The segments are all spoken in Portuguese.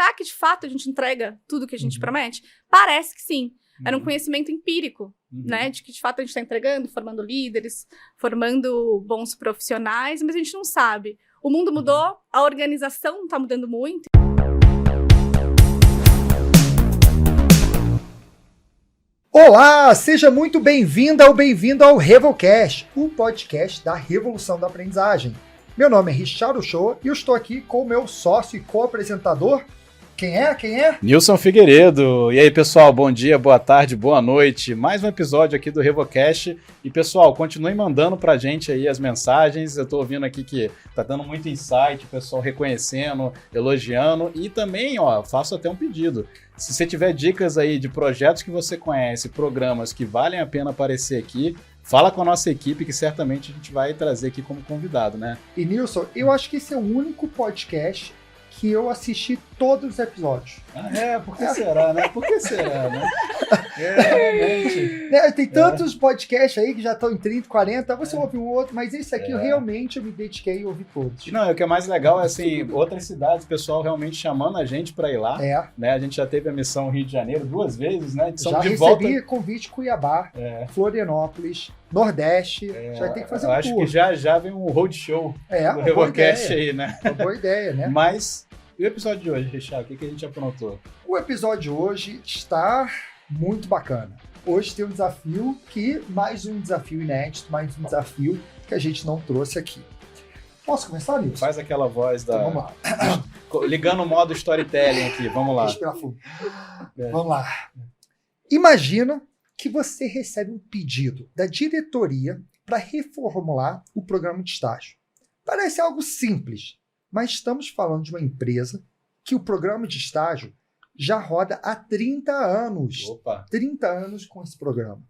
será que de fato a gente entrega tudo que a gente promete? Parece que sim. Era um conhecimento empírico, né? De que de fato a gente está entregando, formando líderes, formando bons profissionais, mas a gente não sabe. O mundo mudou, a organização está mudando muito. Olá, seja muito bem-vinda ou bem-vindo ao Revolcast, o podcast da revolução da aprendizagem. Meu nome é Richard Uchoa e eu estou aqui com o meu sócio e co-apresentador. Quem é? Nilson Figueiredo. E aí, pessoal, bom dia, boa tarde, boa noite. Mais um episódio aqui do Revolcast. E, pessoal, continuem mandando pra gente aí as mensagens. Eu tô ouvindo aqui que tá dando muito insight, o pessoal reconhecendo, elogiando. E também, faço até um pedido. Se você tiver dicas aí de projetos que você conhece, programas que valem a pena aparecer aqui, fala com a nossa equipe que certamente a gente vai trazer aqui como convidado, né? E, Nilson, eu acho que esse é o único podcast que eu assisti todos os episódios. Por que será, né? Realmente. Tem tantos podcasts aí que já estão em 30, 40, você ouve um outro, mas esse aqui eu realmente me dediquei a ouvir todos. Não, o que é mais legal é assim, outras cidades, o pessoal realmente chamando a gente para ir lá. Né? A gente já teve a missão Rio de Janeiro 2 vezes, né? Já recebi convite Cuiabá, Florianópolis, Nordeste, já tem que fazer um tour. Eu acho que já vem um roadshow do Revolcast aí, né? Uma boa ideia, né? Mas, e o episódio de hoje, Richard? O que a gente aprontou? O episódio de hoje está muito bacana. Hoje tem um desafio mais um desafio inédito, mais um desafio que a gente não trouxe aqui. Posso começar, Nilson? Faz aquela voz da... Então, vamos lá. Ligando o modo storytelling aqui, vamos lá. Respirar fundo. Vamos lá. Imagina que você recebe um pedido da diretoria para reformular o programa de estágio. Parece algo simples, mas estamos falando de uma empresa que o programa de estágio já roda há 30 anos. Opa. 30 anos com esse programa.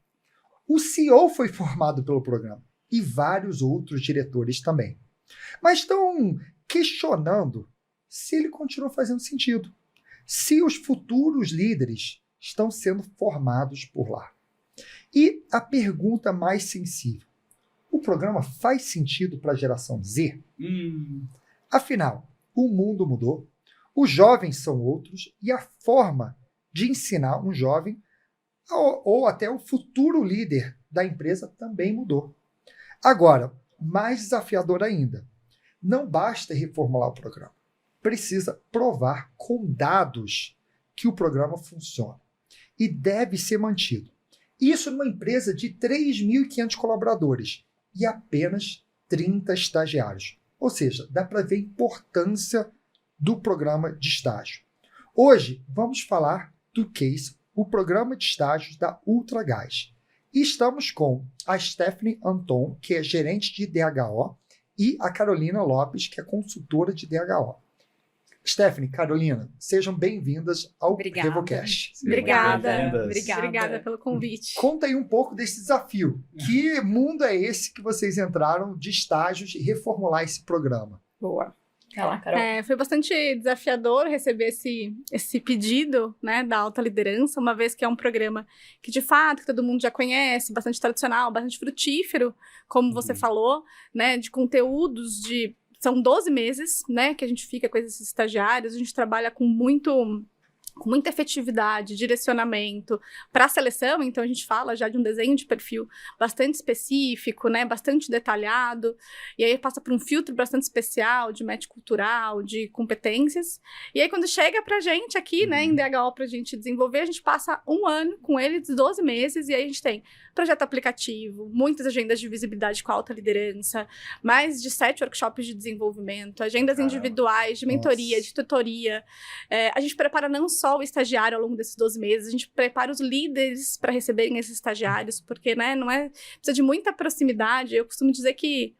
O CEO foi formado pelo programa e vários outros diretores também. Mas estão questionando se ele continua fazendo sentido, se os futuros líderes estão sendo formados por lá. E a pergunta mais sensível: o programa faz sentido para a geração Z? Afinal, o mundo mudou, os jovens são outros e a forma de ensinar um jovem ou até o futuro líder da empresa também mudou. Agora, mais desafiador ainda, não basta reformular o programa. Precisa provar com dados que o programa funciona e deve ser mantido. Isso numa empresa de 3.500 colaboradores e apenas 30 estagiários. Ou seja, dá para ver a importância do programa de estágio. Hoje, vamos falar do case, o programa de estágios da Ultragás. E estamos com a Stephanie Anton, que é gerente de DHO, e a Carolina Lopes, que é consultora de DHO. Stephanie, Carolina, sejam bem-vindas ao Revolcast. Obrigada pelo convite. Conta aí um pouco desse desafio. Que mundo é esse que vocês entraram de estágios e reformular esse programa? Boa. Vai lá, Carol. Foi bastante desafiador receber esse pedido, né, da alta liderança, uma vez que é um programa que, de fato, que todo mundo já conhece, bastante tradicional, bastante frutífero, como você falou, né, de conteúdos de... São 12 meses, né, que a gente fica com esses estagiários, a gente trabalha com muita efetividade, direcionamento para a seleção, então a gente fala já de um desenho de perfil bastante específico, né, bastante detalhado, e aí passa por um filtro bastante especial de match cultural, de competências, e aí quando chega pra gente aqui, né, em DHO pra gente desenvolver, a gente passa um ano com eles, 12 meses, e aí a gente tem projeto aplicativo, muitas agendas de visibilidade com alta liderança, mais de 7 workshops de desenvolvimento, agendas individuais de mentoria, de tutoria. A gente prepara não só o estagiário ao longo desses 12 meses, a gente prepara os líderes para receberem esses estagiários, porque, né, precisa de muita proximidade. Eu costumo dizer que,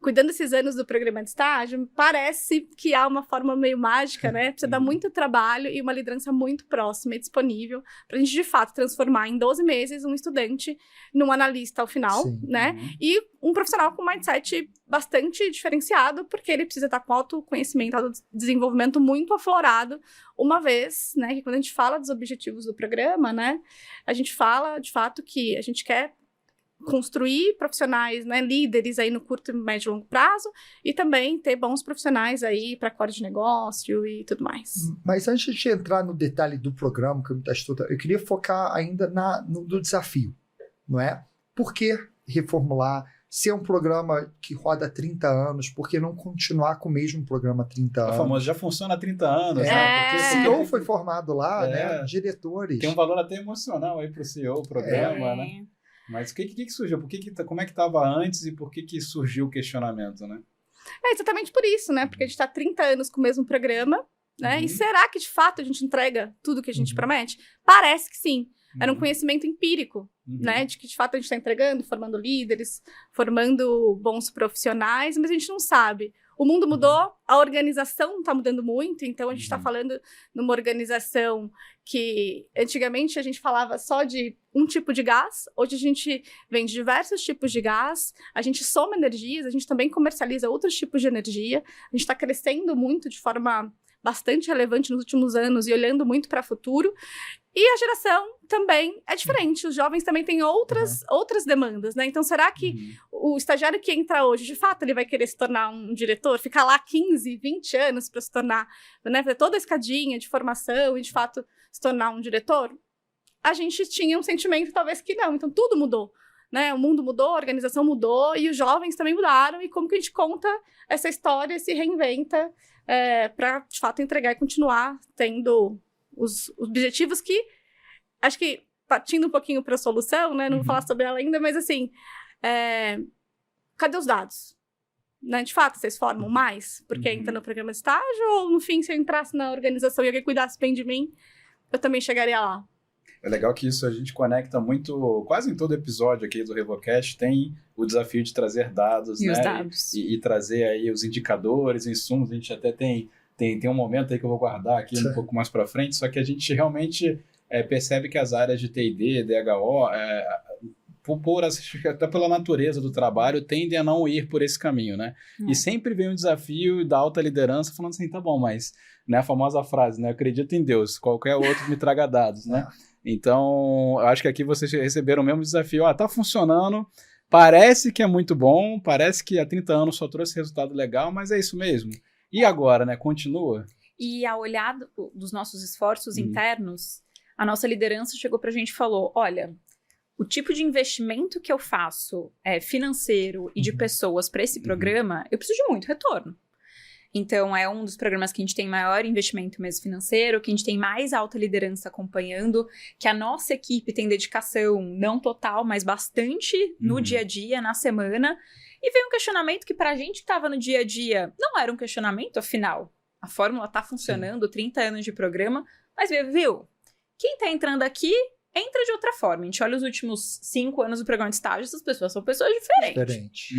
cuidando desses anos do programa de estágio, parece que há uma forma meio mágica, né? Precisa dar muito trabalho e uma liderança muito próxima e disponível para a gente, de fato, transformar em 12 meses um estudante num analista ao final, né? E um profissional com um mindset bastante diferenciado, porque ele precisa estar com autoconhecimento, autodesenvolvimento muito aflorado, uma vez, né, que quando a gente fala dos objetivos do programa, né, a gente fala, de fato, que a gente quer construir profissionais, né, líderes aí no curto, médio e longo prazo, e também ter bons profissionais aí para core de negócio e tudo mais. Mas antes de entrar no detalhe do programa, que eu queria focar ainda no desafio, não é? Por que reformular? Se é um programa que roda há 30 anos, por que não continuar com o mesmo programa há 30 anos? O famoso já funciona há 30 anos. Né? Porque o CEO foi formado lá, né? Diretores. Tem um valor até emocional aí para o CEO, o programa, né? Mas o que surgiu? Como é que estava antes e por que surgiu o questionamento, né? É exatamente por isso, né? Porque a gente está há 30 anos com o mesmo programa, né? E será que, de fato, a gente entrega tudo que a gente promete? Parece que sim. Era um conhecimento empírico, né? De que, de fato, a gente está entregando, formando líderes, formando bons profissionais, mas a gente não sabe. O mundo mudou, a organização está mudando muito, então a gente está falando numa organização que antigamente a gente falava só de um tipo de gás, hoje a gente vende diversos tipos de gás, a gente soma energias, a gente também comercializa outros tipos de energia, a gente está crescendo muito de forma bastante relevante nos últimos anos e olhando muito para o futuro. E a geração também é diferente. Os jovens também têm outras demandas, né? Então, será que o estagiário que entra hoje, de fato, ele vai querer se tornar um diretor? Ficar lá 15, 20 anos para se tornar, né? Fazer toda a escadinha de formação e, de fato, se tornar um diretor? A gente tinha um sentimento, talvez, que não. Então, tudo mudou, né? O mundo mudou, a organização mudou e os jovens também mudaram. E como que a gente conta essa história, se reinventa para, de fato, entregar e continuar tendo os objetivos que, acho que, partindo um pouquinho para a solução, né? Não vou falar sobre ela ainda, mas, assim, cadê os dados? Né? De fato, vocês formam mais? Porque entra no programa de estágio ou, no fim, se eu entrasse na organização e alguém cuidasse bem de mim, eu também chegaria lá? É legal que isso a gente conecta muito, quase em todo episódio aqui do RevoCast tem o desafio de trazer dados, né? Os dados. E trazer aí os indicadores, insumos. A gente até tem um momento aí que eu vou guardar aqui um pouco mais para frente, só que a gente realmente percebe que as áreas de T&D, DHO, até pela natureza do trabalho, tendem a não ir por esse caminho, né? E sempre vem um desafio da alta liderança falando assim, tá bom, mas, né, a famosa frase, né, eu acredito em Deus, qualquer outro me traga dados, né? Então, eu acho que aqui vocês receberam o mesmo desafio, tá funcionando, parece que é muito bom, parece que há 30 anos só trouxe resultado legal, mas é isso mesmo. E agora, né, continua? E ao olhar dos nossos esforços internos, a nossa liderança chegou pra gente e falou, olha, o tipo de investimento que eu faço financeiro e de pessoas para esse programa, eu preciso de muito retorno. Então, é um dos programas que a gente tem maior investimento mesmo financeiro, que a gente tem mais alta liderança acompanhando, que a nossa equipe tem dedicação não total, mas bastante no dia a dia, na semana. E veio um questionamento que pra gente que estava no dia a dia não era um questionamento, afinal. A fórmula tá funcionando, 30 anos de programa, mas viu? Quem tá entrando aqui entra de outra forma. A gente olha os últimos 5 anos do programa de estágio, essas pessoas são pessoas diferentes.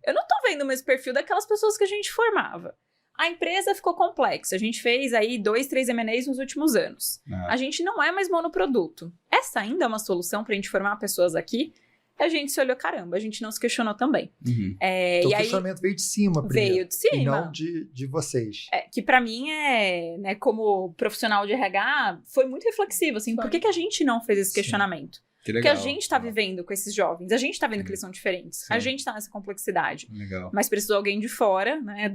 Eu não tô vendo o mesmo perfil daquelas pessoas que a gente formava. A empresa ficou complexa. A gente fez aí 2, 3 M&As nos últimos anos. A gente não é mais monoproduto. Essa ainda é uma solução pra gente formar pessoas aqui. A gente se olhou, caramba, a gente não se questionou também. Então, o questionamento veio de cima primeiro. Veio de cima. E não de vocês. Que pra mim né, como profissional de RH, foi muito reflexivo, assim, por que a gente não fez esse questionamento? Que legal. Porque a gente tá vivendo com esses jovens, a gente tá vendo que eles são diferentes, a gente tá nessa complexidade. Legal. Mas precisou alguém de fora, né,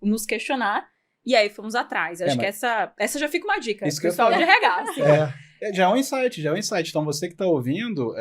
nos questionar, e aí fomos atrás. Acho que essa já fica uma dica, pessoal de RH. Assim. Já é um insight. Então, você que está ouvindo,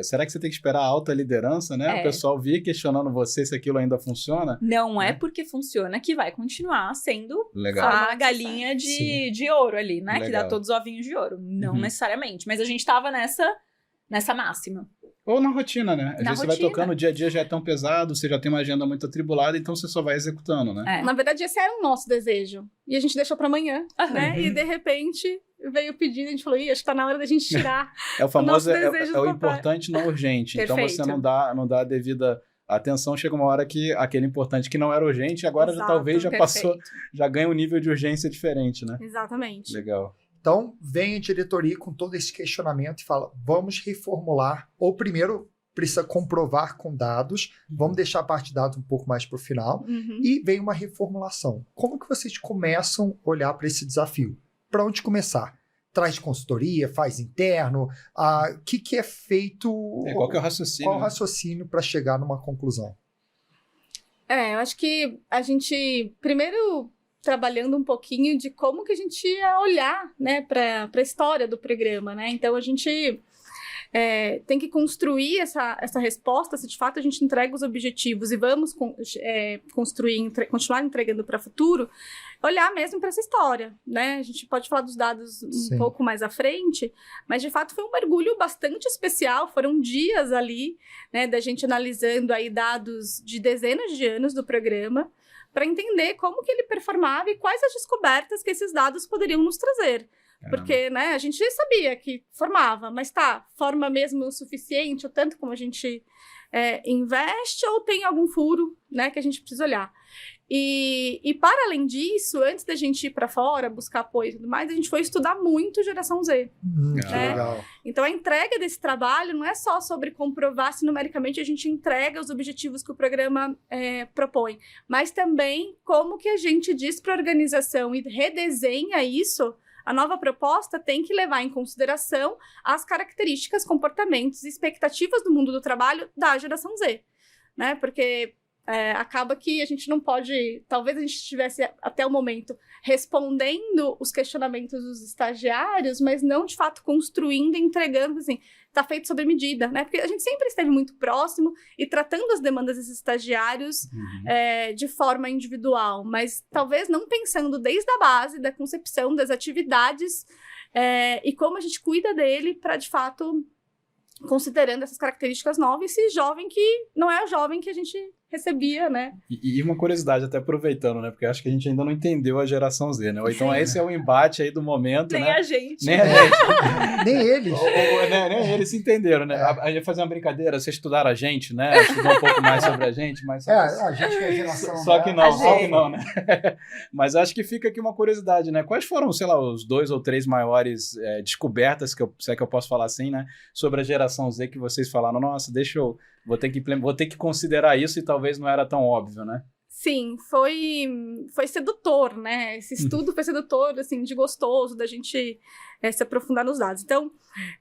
será que você tem que esperar a alta liderança, né? O pessoal vir questionando você se aquilo ainda funciona? Não é porque funciona que vai continuar sendo a galinha de ouro ali, né? Legal. Que dá todos os ovinhos de ouro. Não necessariamente. Mas a gente tava nessa máxima. Ou na rotina, né? Às vezes você vai tocando, o dia a dia já é tão pesado, você já tem uma agenda muito atribulada, então você só vai executando, né? Na verdade, esse era o nosso desejo. E a gente deixou pra amanhã, né? E, de repente, veio o pedido, a gente falou, acho que tá na hora da gente tirar o famoso, o importante não urgente. Perfeito. Então, você não dá a devida atenção, chega uma hora que aquele importante que não era urgente, agora talvez já passou, já ganha um nível de urgência diferente, né? Exatamente. Legal. Então, vem a diretoria com todo esse questionamento e fala, vamos reformular, ou primeiro precisa comprovar com dados, vamos deixar a parte de dados um pouco mais para o final, e vem uma reformulação. Como que vocês começam a olhar para esse desafio? Para onde começar? traz consultoria, faz interno? O que é feito? Qual que é o raciocínio? Qual o raciocínio para chegar numa conclusão? Eu acho que a gente, primeiro, trabalhando um pouquinho de como que a gente ia olhar, né, para a história do programa, né? Então, a gente tem que construir essa resposta, se de fato a gente entrega os objetivos e vamos continuar entregando para o futuro, olhar mesmo para essa história, né? A gente pode falar dos dados um pouco mais à frente, mas de fato foi um mergulho bastante especial, foram dias ali, né, da gente analisando aí dados de dezenas de anos do programa, para entender como que ele performava e quais as descobertas que esses dados poderiam nos trazer. Porque, né, a gente sabia que formava, mas forma mesmo o suficiente, o tanto como a gente investe, ou tem algum furo, né, que a gente precisa olhar. E para além disso, antes da gente ir para fora, buscar apoio e tudo mais, a gente foi estudar muito geração Z. Né? Legal. Então, a entrega desse trabalho não é só sobre comprovar se numericamente a gente entrega os objetivos que o programa propõe, mas também como que a gente diz para a organização e redesenha isso. A nova proposta tem que levar em consideração as características, comportamentos e expectativas do mundo do trabalho da geração Z, né? Porque acaba que a gente não pode... Talvez a gente estivesse, até o momento, respondendo os questionamentos dos estagiários, mas não, de fato, construindo e entregando, assim, tá feito sob medida, né? Porque a gente sempre esteve muito próximo e tratando as demandas desses estagiários de forma individual, mas talvez não pensando desde a base da concepção das atividades e como a gente cuida dele para, de fato, considerando essas características novas, esse jovem que não é o jovem que a gente recebia, né? E uma curiosidade, até aproveitando, né? Porque eu acho que a gente ainda não entendeu a geração Z, né? Ou então esse é o embate aí do momento, Nem né? a gente. Nem a gente. Nem eles. Nem eles se entenderam, né? A gente ia fazer uma brincadeira, vocês estudaram a gente, né? Estudou um pouco mais sobre a gente, mas... a gente que é a geração... Só que não, né? Mas acho que fica aqui uma curiosidade, né? Quais foram, sei lá, os 2 ou 3 maiores descobertas, se é que eu posso falar assim, né? Sobre a geração Z que vocês falaram, nossa, vou ter que considerar isso e talvez não era tão óbvio, né? Sim, foi sedutor, né? Esse estudo foi sedutor, assim, de gostoso, da gente se aprofundar nos dados. Então,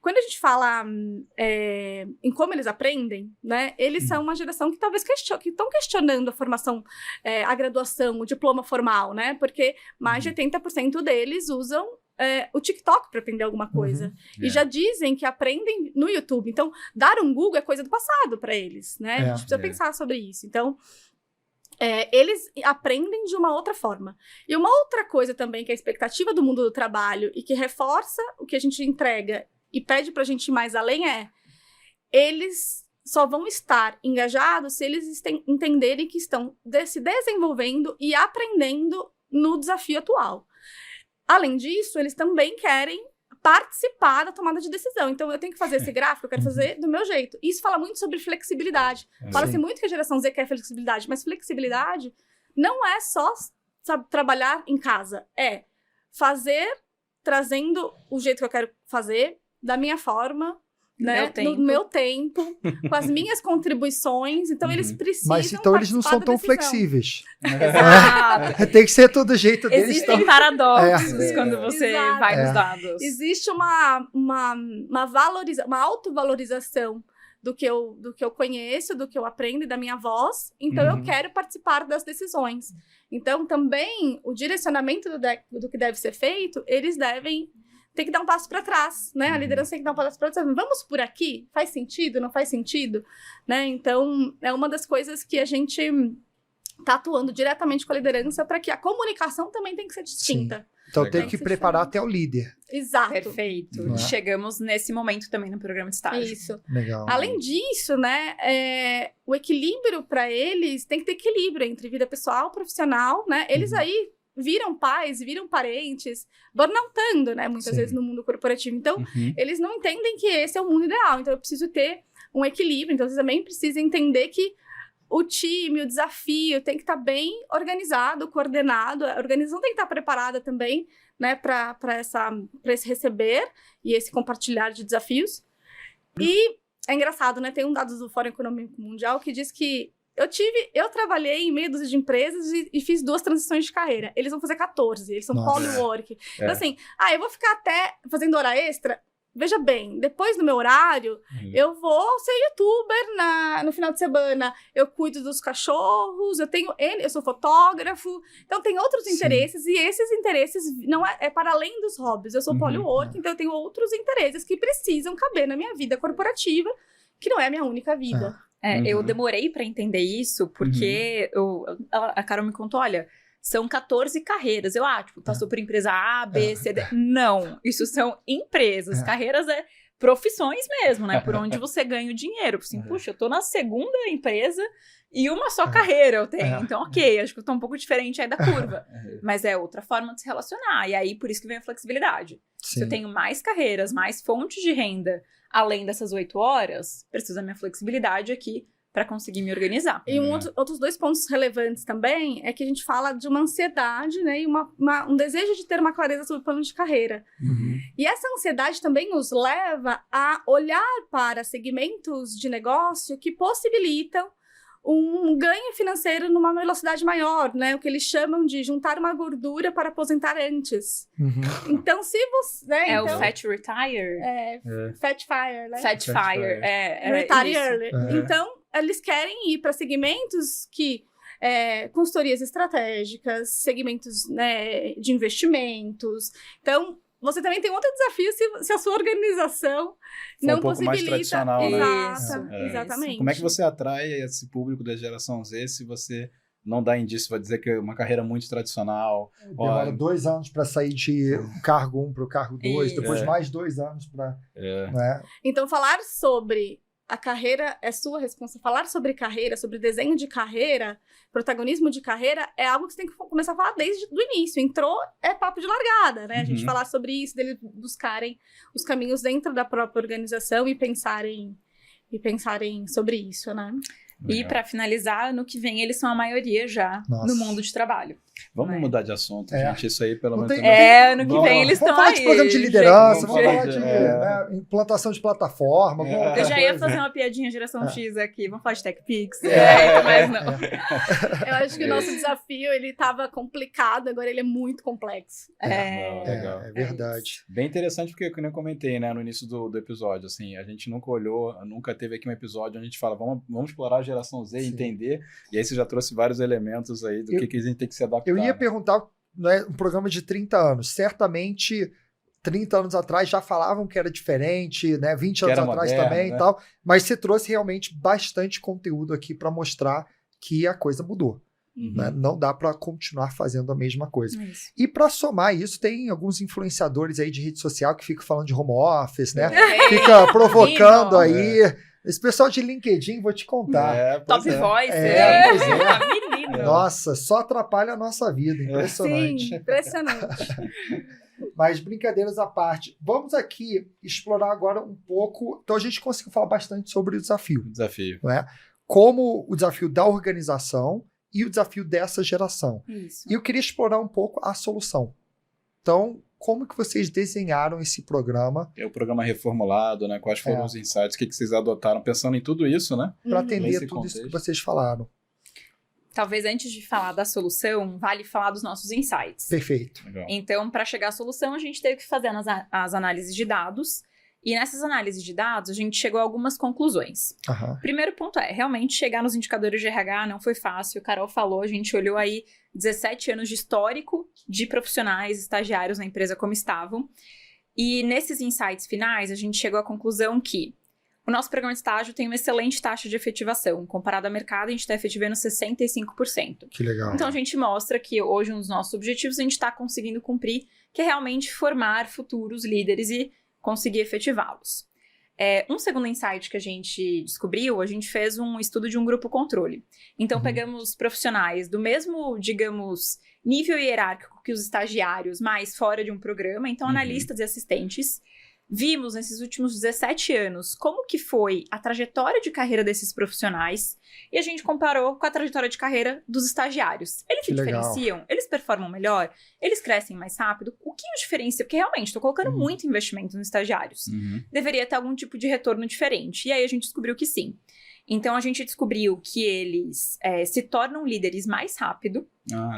quando a gente fala em como eles aprendem, né? Eles são uma geração que talvez estão questionando a formação, a graduação, o diploma formal, né? Porque mais de 80% deles usam o TikTok para aprender alguma coisa. E já dizem que aprendem no YouTube. Então, dar um Google é coisa do passado para eles, né? A gente precisa pensar sobre isso. Então, eles aprendem de uma outra forma. E uma outra coisa também que é a expectativa do mundo do trabalho e que reforça o que a gente entrega e pede para a gente ir mais além eles só vão estar engajados se eles entenderem que estão se desenvolvendo e aprendendo no desafio atual. Além disso, eles também querem participar da tomada de decisão. Então, eu tenho que fazer esse gráfico, eu quero fazer do meu jeito. Isso fala muito sobre flexibilidade. Fala-se muito que a geração Z quer flexibilidade, mas flexibilidade não é só, sabe, trabalhar em casa. É fazer, trazendo o jeito que eu quero fazer, da minha forma, né? No meu tempo, com as minhas contribuições. Então, eles precisam. Mas então eles não são tão flexíveis. Exato. Tem que ser todo o jeito deles. Existem paradoxos quando você vai nos dados. Existe uma autovalorização do que eu conheço, do que eu aprendo e da minha voz. Então, eu quero participar das decisões. Então, também, o direcionamento do que deve ser feito, eles devem ter que dar um passo para trás, né? A liderança tem que dar um passo para trás. Vamos por aqui? Faz sentido? Não faz sentido? Né? Então, é uma das coisas que a gente está atuando diretamente com a liderança para que a comunicação também tem que ser distinta. Sim. Então, tem que preparar até o líder. Exato. Perfeito. Chegamos nesse momento também no programa de estágio. Isso. Legal. Além disso, né, o equilíbrio para eles tem que ter equilíbrio entre vida pessoal e profissional, né? Eles aí viram pais, viram parentes, burnoutando, né, muitas vezes no mundo corporativo. Então, eles não entendem que esse é o mundo ideal. Então, eu preciso ter um equilíbrio. Então, vocês também precisam entender que o time, o desafio tem que estar bem organizado, coordenado. A organização tem que estar preparada também, né, para esse receber e esse compartilhar de desafios. E é engraçado, né? Tem um dado do Fórum Econômico Mundial que diz que Eu trabalhei em meia dúzia de empresas e fiz 2 transições de carreira. Eles vão fazer 14, eles são polywork. Então, assim, eu vou ficar até fazendo hora extra. Veja bem, depois do meu horário, eu vou ser youtuber no final de semana. Eu cuido dos cachorros, eu sou fotógrafo. Então, tem outros interesses, e esses interesses não é para além dos hobbies. Eu sou polywork, então eu tenho outros interesses que precisam caber na minha vida corporativa, que não é a minha única vida. Eu demorei para entender isso, porque a Carol me contou, olha, são 14 carreiras. Eu, passou por empresa A, B, C, D. Não, isso são empresas. Carreiras profissões mesmo, né? Por onde você ganha o dinheiro. Assim, puxa, eu tô na segunda empresa e uma só carreira eu tenho. Então, ok, acho que eu tô um pouco diferente aí da curva. Mas é outra forma de se relacionar. E aí, por isso que vem a flexibilidade. Sim. Se eu tenho mais carreiras, mais fontes de renda, além dessas 8 horas, preciso da minha flexibilidade aqui para conseguir me organizar. E outros 2 pontos relevantes também é que a gente fala de uma ansiedade, né, e um desejo de ter uma clareza sobre o plano de carreira. E essa ansiedade também nos leva a olhar para segmentos de negócio que possibilitam um ganho financeiro numa velocidade maior, né? O que eles chamam de juntar uma gordura para aposentar antes. Então, se você... Né, o Fat Retire? Fat Fire, né? Fat Fire. Retire Early. Então, eles querem ir para segmentos que... consultorias estratégicas, segmentos, né, de investimentos. Então, você também tem outro desafio se a sua organização não possibilita. Mais tradicional, né? Exatamente. Como é que você atrai esse público da geração Z se você não dá indício, vai dizer que é uma carreira muito tradicional? Demora 2 anos para sair de cargo 1 para o cargo 2, depois mais 2 anos para... Né? Então, falar sobre a carreira é sua responsabilidade. Falar sobre carreira, sobre desenho de carreira, protagonismo de carreira, é algo que você tem que começar a falar desde o início. Entrou, é papo de largada, né? A gente falar sobre isso, deles buscarem os caminhos dentro da própria organização e pensarem sobre isso, né? E para finalizar, ano que vem eles são a maioria já no mundo de trabalho. Vamos mudar de assunto, gente. Isso aí, pelo menos. Ano que vem eles estão aí. Vamos falar de programa de liderança, vamos falar de implantação de plataforma. Eu já ia fazer uma piadinha geração X aqui. Vamos falar de TechPix. Mas não. Eu acho que o nosso desafio, ele estava complicado, agora ele é muito complexo. É verdade. Bem interessante, porque como eu comentei, né, no início do episódio, assim, a gente nunca teve aqui um episódio onde a gente fala, vamos explorar a geração Z e entender. E aí você já trouxe vários elementos aí do que a gente tem que se adaptar. Eu ia perguntar, né, um programa de 30 anos. Certamente, 30 anos atrás já falavam que era diferente, né? 20 anos atrás moderno, também, né? E tal. Mas você trouxe realmente bastante conteúdo aqui para mostrar que a coisa mudou. Né? Não dá para continuar fazendo a mesma coisa. E para somar isso, tem alguns influenciadores aí de rede social que ficam falando de home office, né? Fica provocando aí. Esse pessoal de LinkedIn, vou te contar. Top Voice. Menino. Nossa, só atrapalha a nossa vida. Impressionante. Sim, impressionante. Mas brincadeiras à parte, vamos aqui explorar agora um pouco. Então a gente conseguiu falar bastante sobre o desafio. Né? Como o desafio da organização e o desafio dessa geração. Isso. E eu queria explorar um pouco a solução. Então, como que vocês desenharam esse programa? É o programa reformulado, né? Quais foram os insights? O que vocês adotaram? Pensando em tudo isso, né? Para atender tudo isso que vocês falaram. Talvez antes de falar da solução, vale falar dos nossos insights. Perfeito. Legal. Então, para chegar à solução, a gente teve que fazer as análises de dados. E nessas análises de dados, a gente chegou a algumas conclusões. Primeiro ponto realmente chegar nos indicadores de RH não foi fácil. O Carol falou, a gente olhou aí 17 anos de histórico de profissionais, estagiários na empresa como estavam. E nesses insights finais, a gente chegou à conclusão que o nosso programa de estágio tem uma excelente taxa de efetivação. Comparado ao mercado, a gente está efetivando 65%. Que legal. Então, a gente mostra que hoje um dos nossos objetivos a gente está conseguindo cumprir, que é realmente formar futuros líderes e conseguir efetivá-los. Um segundo insight que a gente descobriu, a gente fez um estudo de um grupo controle. Então, pegamos profissionais do mesmo, digamos, nível hierárquico que os estagiários, mas fora de um programa, então analistas e assistentes. Vimos nesses últimos 17 anos como que foi a trajetória de carreira desses profissionais e a gente comparou com a trajetória de carreira dos estagiários. Eles se diferenciam? Eles performam melhor? Eles crescem mais rápido? O que os diferencia? Porque realmente estou colocando muito investimento nos estagiários. Deveria ter algum tipo de retorno diferente. E aí a gente descobriu que sim. Então, a gente descobriu que eles se tornam líderes mais rápido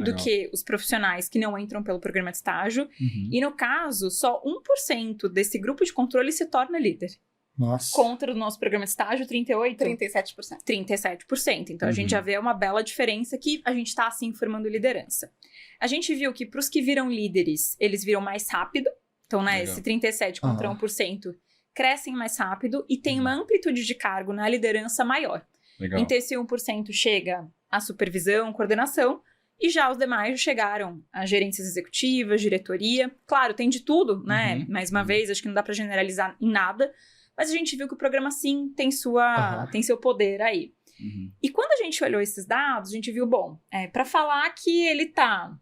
do que os profissionais que não entram pelo programa de estágio. E, no caso, só 1% desse grupo de controle se torna líder. Nossa. Contra o nosso programa de estágio, 38%. 37%. 37%. Então, a gente já vê uma bela diferença que a gente está, assim, formando liderança. A gente viu que, para os que viram líderes, eles viram mais rápido. Então, né, esse 37% contra 1% crescem mais rápido e tem uma amplitude de cargo na liderança maior. Legal. Então, esse 1% chega à supervisão, coordenação, e já os demais chegaram a gerências executivas, diretoria. Claro, tem de tudo, né? Mais uma vez, acho que não dá para generalizar em nada, mas a gente viu que o programa, sim, tem seu poder aí. E quando a gente olhou esses dados, a gente viu, bom, para falar que ele tá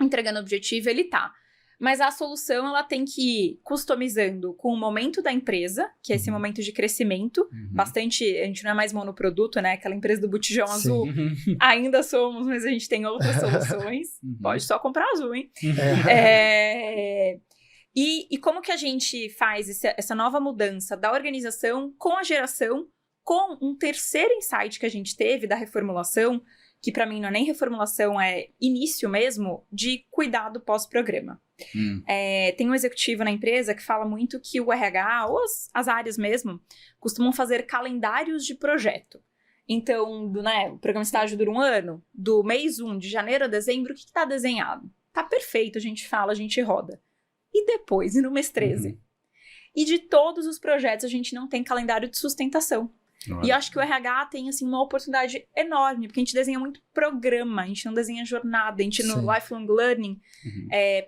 entregando objetivo, ele tá. Mas a solução, ela tem que ir customizando com o momento da empresa, que é esse momento de crescimento. Bastante, a gente não é mais monoproduto, né? Aquela empresa do botijão azul, ainda somos, mas a gente tem outras soluções. Pode só comprar azul, hein? E como que a gente faz essa nova mudança da organização com a geração, com um terceiro insight que a gente teve da reformulação, que para mim não é nem reformulação, é início mesmo, de cuidado pós-programa. Tem um executivo na empresa que fala muito que o RH, ou as áreas mesmo, costumam fazer calendários de projeto. Então, o programa de estágio dura um ano, do mês 1, de janeiro a dezembro, o que está desenhado? Tá perfeito, a gente fala, a gente roda. E depois, e no mês 13? E de todos os projetos, a gente não tem calendário de sustentação. E eu acho que o RH tem, assim, uma oportunidade enorme, porque a gente desenha muito programa, a gente não desenha jornada, a gente no lifelong learning.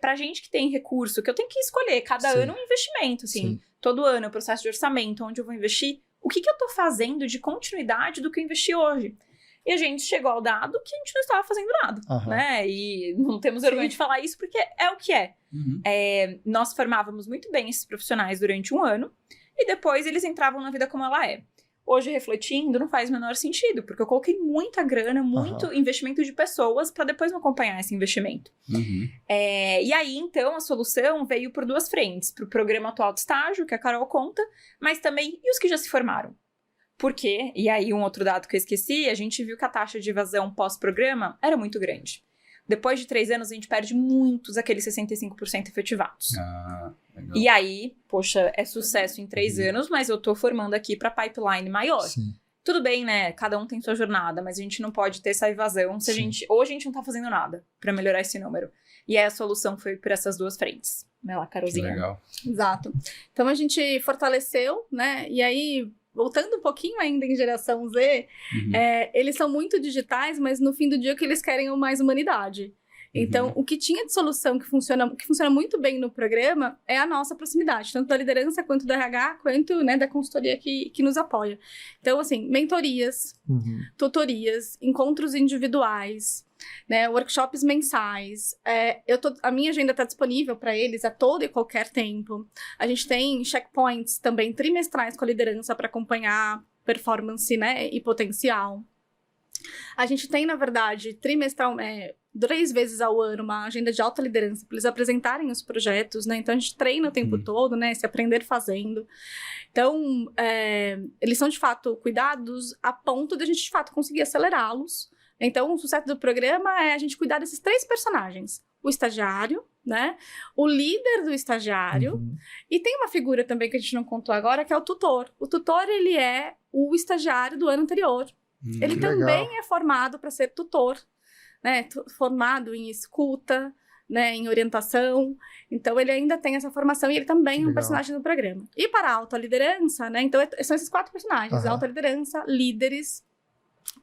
Pra gente que tem recurso, que eu tenho que escolher cada ano um investimento, assim. Todo ano é o processo de orçamento, onde eu vou investir, o que eu tô fazendo de continuidade do que eu investi hoje. E a gente chegou ao dado que a gente não estava fazendo nada, né? E não temos vergonha de falar isso, porque é o que é. Nós formávamos muito bem esses profissionais durante um ano, e depois eles entravam na vida como ela é. Hoje, refletindo, não faz o menor sentido, porque eu coloquei muita grana, muito investimento de pessoas para depois não acompanhar esse investimento. E aí, então, a solução veio por duas frentes. Para o programa atual de estágio, que a Carol conta, mas também e os que já se formaram. Por quê? E aí, um outro dado que eu esqueci, a gente viu que a taxa de evasão pós-programa era muito grande. Depois de 3 anos, a gente perde muitos aqueles 65% efetivados. Legal. E aí, poxa, é sucesso em 3 anos, mas eu tô formando aqui para pipeline maior. Tudo bem, né? Cada um tem sua jornada, mas a gente não pode ter essa evasão se a gente não tá fazendo nada para melhorar esse número. E aí a solução foi por essas duas frentes. Vai lá, Carolzinha. Que legal. Exato. Então a gente fortaleceu, né? E aí, voltando um pouquinho ainda em geração Z, eles são muito digitais, mas no fim do dia o que eles querem é mais humanidade. Então, o que tinha de solução que funciona muito bem no programa é a nossa proximidade, tanto da liderança, quanto do RH, quanto, né, da consultoria que nos apoia. Então, assim, mentorias, tutorias, encontros individuais, né, workshops mensais. A minha agenda está disponível para eles a todo e qualquer tempo. A gente tem checkpoints também trimestrais com a liderança para acompanhar performance, né, e potencial. A gente tem, na verdade, trimestral, 3 vezes ao ano, uma agenda de alta liderança para eles apresentarem os projetos, né? Então, a gente treina o tempo todo, né? Se aprender fazendo. Então, eles são, de fato, cuidados a ponto de a gente, de fato, conseguir acelerá-los. Então, o sucesso do programa é a gente cuidar desses 3 personagens. O estagiário, né? O líder do estagiário. E tem uma figura também que a gente não contou agora, que é o tutor. O tutor, ele é o estagiário do ano anterior. Ele também é formado para ser tutor, né? Formado em escuta, né? Em orientação. Então, ele ainda tem essa formação e ele também é um personagem do programa. E para a alta liderança, né? Então, são esses 4 personagens. Alta liderança, líderes,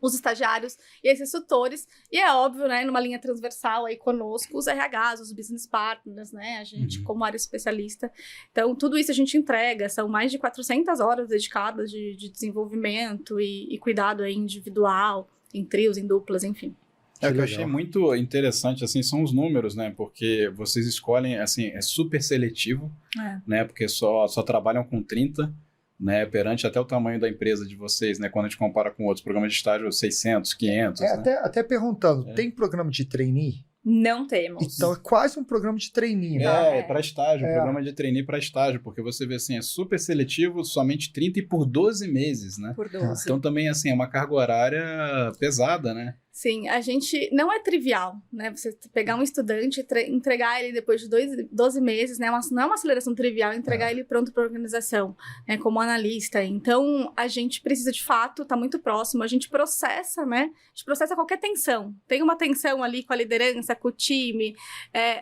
os estagiários e esses tutores. E é óbvio, né? Numa linha transversal aí conosco, os RHs, os business partners, né? A gente como área especialista. Então, tudo isso a gente entrega. São mais de 400 horas dedicadas de desenvolvimento e cuidado aí individual, em trios, em duplas, enfim. O que eu achei muito interessante, assim, são os números, né? Porque vocês escolhem, assim, é super seletivo, né? Porque só trabalham com 30, né? Perante até o tamanho da empresa de vocês, né? Quando a gente compara com outros programas de estágio, 600, 500, né? Até perguntando, tem programa de trainee? Não temos. Então é quase um programa de trainee, né? Para estágio, programa de trainee para estágio, porque você vê assim, é super seletivo, somente 30 e por 12 meses, né? Por 12. Então também, assim, é uma carga horária pesada, né? Sim, a gente não é trivial, né? Você pegar um estudante e entregar ele depois de 12 meses, né? Não é uma aceleração trivial entregar ele pronto para a organização, né? Como analista. Então, a gente precisa, de fato, estar muito próximo. A gente processa, né? A gente processa qualquer tensão. Tem uma tensão ali com a liderança, com o time.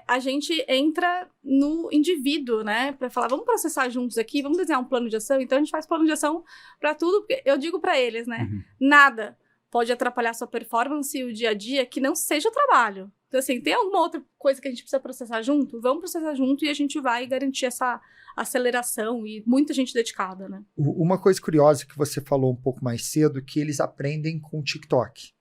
A gente entra no indivíduo, né? Para falar, vamos processar juntos aqui, vamos desenhar um plano de ação. Então, a gente faz plano de ação para tudo. Porque eu digo para eles, né? Nada pode atrapalhar sua performance e o dia a dia que não seja o trabalho. Então, assim, tem alguma outra coisa que a gente precisa processar junto? Vamos processar junto e a gente vai garantir essa aceleração e muita gente dedicada, né? Uma coisa curiosa que você falou um pouco mais cedo, que eles aprendem com o TikTok,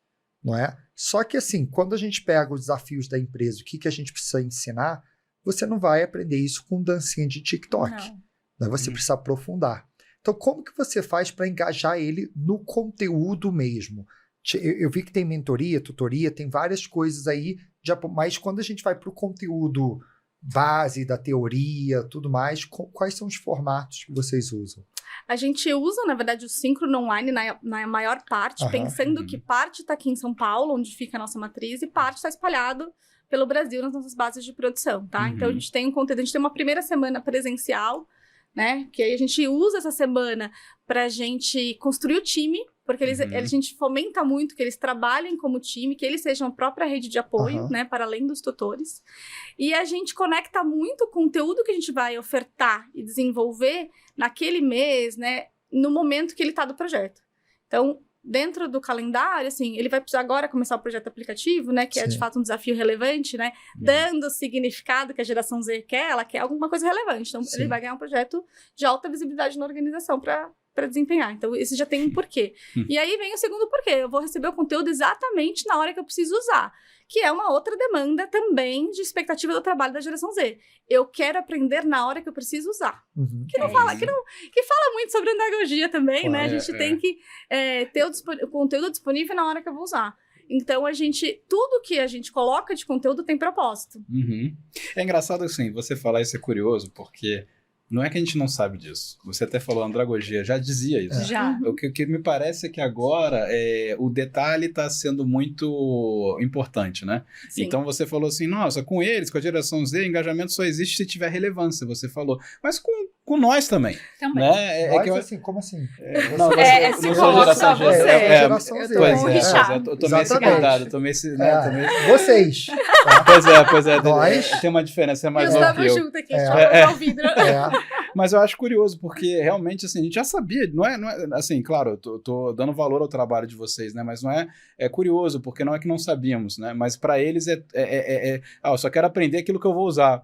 não é? Só que, assim, quando a gente pega os desafios da empresa, o que a gente precisa ensinar, você não vai aprender isso com dancinha de TikTok. Não. Você precisa aprofundar. Então, como que você faz para engajar ele no conteúdo mesmo? Eu vi que tem mentoria, tutoria, tem várias coisas aí, mas quando a gente vai para o conteúdo base da teoria, tudo mais, quais são os formatos que vocês usam? A gente usa, na verdade, o síncrono online na maior parte, pensando que parte está aqui em São Paulo, onde fica a nossa matriz, e parte está espalhado pelo Brasil nas nossas bases de produção, tá? Então, a gente tem um conteúdo, a gente tem uma primeira semana presencial, né? Que aí a gente usa essa semana para a gente construir o time, porque a gente fomenta muito que eles trabalhem como time, que eles sejam a própria rede de apoio, né? Para além dos tutores. E a gente conecta muito o conteúdo que a gente vai ofertar e desenvolver naquele mês, né? No momento que ele está do projeto. Então, dentro do calendário, assim, ele vai precisar agora começar o projeto aplicativo, né? Que é, de fato, um desafio relevante, né? Dando o significado que a geração Z quer, ela quer alguma coisa relevante. Então, ele vai ganhar um projeto de alta visibilidade na organização para desempenhar. Então, esse já tem um porquê. E aí vem o segundo porquê. Eu vou receber o conteúdo exatamente na hora que eu preciso usar. Que é uma outra demanda também de expectativa do trabalho da geração Z. Eu quero aprender na hora que eu preciso usar. Que fala muito sobre andragogia também, né? A gente tem que ter o conteúdo disponível na hora que eu vou usar. Então, tudo que a gente coloca de conteúdo tem propósito. É engraçado assim, você falar isso é curioso, porque não é que a gente não sabe disso. Você até falou, a andragogia já dizia isso. Já. O que me parece é que agora o detalhe está sendo muito importante, né? Sim. Então você falou assim, nossa, com eles, com a geração Z, engajamento só existe se tiver relevância, você falou. Mas com nós também. Né? Nós, assim, como assim? Não sou geração Z. Geração Z. Eu tomei esse cuidado, Vocês. Pois é. Nós. Tem uma diferença, é mais novo novo que eu. Junto aqui, o vidro. Mas eu acho curioso, porque realmente, assim, a gente já sabia, não é assim, claro, eu tô dando valor ao trabalho de vocês, né, mas não é curioso, porque não é que não sabíamos, né, mas para eles eu só quero aprender aquilo que eu vou usar.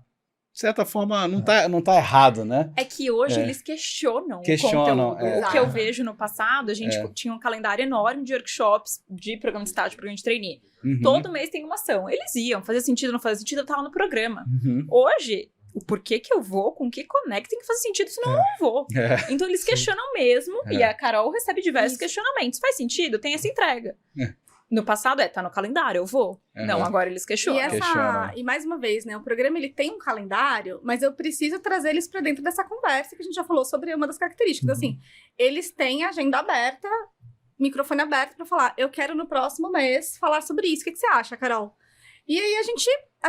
De certa forma, não tá errado, né? É que hoje eles questionam o conteúdo. O que eu vejo no passado, a gente tinha um calendário enorme de workshops, de programa de estágio, programa de trainee. Todo mês tem uma ação. Eles iam, fazia sentido, não fazia sentido, eu tava no programa. Hoje, o porquê que eu vou, com que conecta, tem que fazer sentido, senão eu não vou. Então eles questionam mesmo, e a Carol recebe diversos questionamentos. Faz sentido? Tem essa entrega. No passado tá no calendário, eu vou. Não, agora eles questionam. E mais uma vez, né, o programa ele tem um calendário, mas eu preciso trazer eles para dentro dessa conversa que a gente já falou sobre uma das características. Assim, eles têm agenda aberta, microfone aberto para falar, eu quero no próximo mês falar sobre isso. O que você acha, Carol? E aí a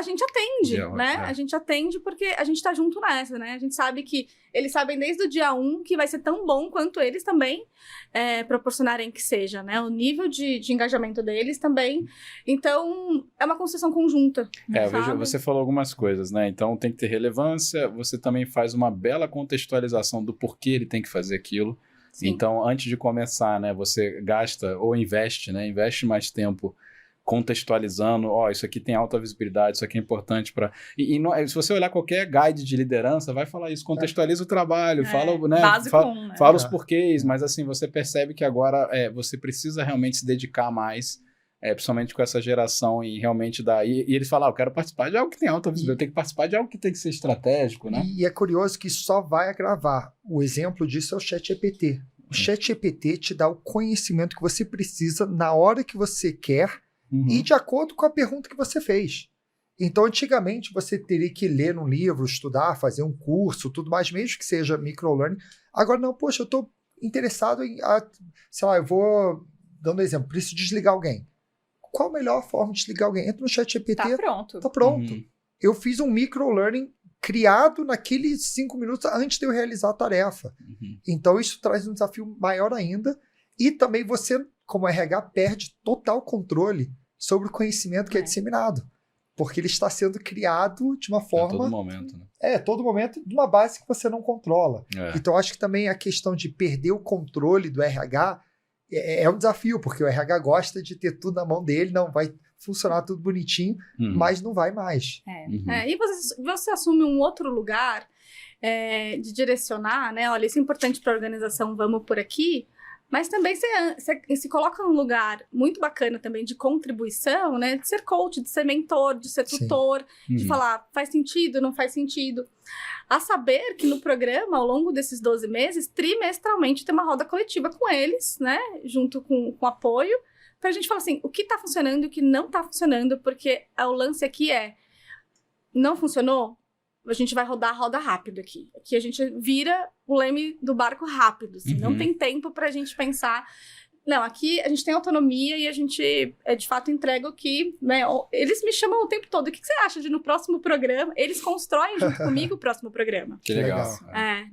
gente atende, né? A gente atende porque a gente tá junto nessa, né? A gente sabe que eles sabem desde o dia 1 que vai ser tão bom quanto eles também proporcionarem que seja, né? O nível de engajamento deles também. Então, é uma construção conjunta. Veja, você falou algumas coisas, né? Então, tem que ter relevância. Você também faz uma bela contextualização do porquê ele tem que fazer aquilo. Sim. Então, antes de começar, né? Você gasta ou investe, né? Investe mais tempo contextualizando, isso aqui tem alta visibilidade, isso aqui é importante para... se você olhar qualquer guide de liderança, vai falar isso, contextualiza o trabalho, fala, né, fala os porquês, mas assim, você percebe que agora você precisa realmente se dedicar mais, principalmente com essa geração e realmente dar... E eles falam, eu quero participar de algo que tem alta visibilidade, eu tenho que participar de algo que tem que ser estratégico, né? E é curioso que só vai agravar. O exemplo disso é o ChatGPT. O ChatGPT te dá o conhecimento que você precisa na hora que você quer, e de acordo com a pergunta que você fez. Então, antigamente, você teria que ler um livro, estudar, fazer um curso, tudo mais, mesmo que seja microlearning. Agora, não, poxa, eu estou interessado em, sei lá, eu vou, dando um exemplo, preciso desligar alguém. Qual a melhor forma de desligar alguém? Entra no ChatGPT. Tá pronto. Tá pronto. Eu fiz um microlearning criado naqueles 5 minutos antes de eu realizar a tarefa. Então, isso traz um desafio maior ainda. E também você, como RH, perde total controle sobre o conhecimento que é disseminado. Porque ele está sendo criado de uma forma... A todo momento, né? Todo momento, de uma base que você não controla. Então, acho que também a questão de perder o controle do RH é um desafio, porque o RH gosta de ter tudo na mão dele, não vai funcionar tudo bonitinho, mas não vai mais. E você assume um outro lugar de direcionar, né? Olha, isso é importante para a organização, vamos por aqui. Mas também você se coloca num lugar muito bacana também de contribuição, né? De ser coach, de ser mentor, de ser tutor, de falar, faz sentido, não faz sentido. A saber que no programa, ao longo desses 12 meses, trimestralmente tem uma roda coletiva com eles, né? Junto com apoio, pra gente falar assim, o que tá funcionando e o que não tá funcionando, porque o lance aqui não funcionou? A gente vai rodar a roda rápido aqui. Aqui a gente vira o leme do barco rápido. Assim. Não tem tempo pra gente pensar. Não, aqui a gente tem autonomia e a gente, de fato, entrega o que... Né, eles me chamam o tempo todo. O que você acha de no próximo programa? Eles constroem junto comigo o próximo programa. Que legal.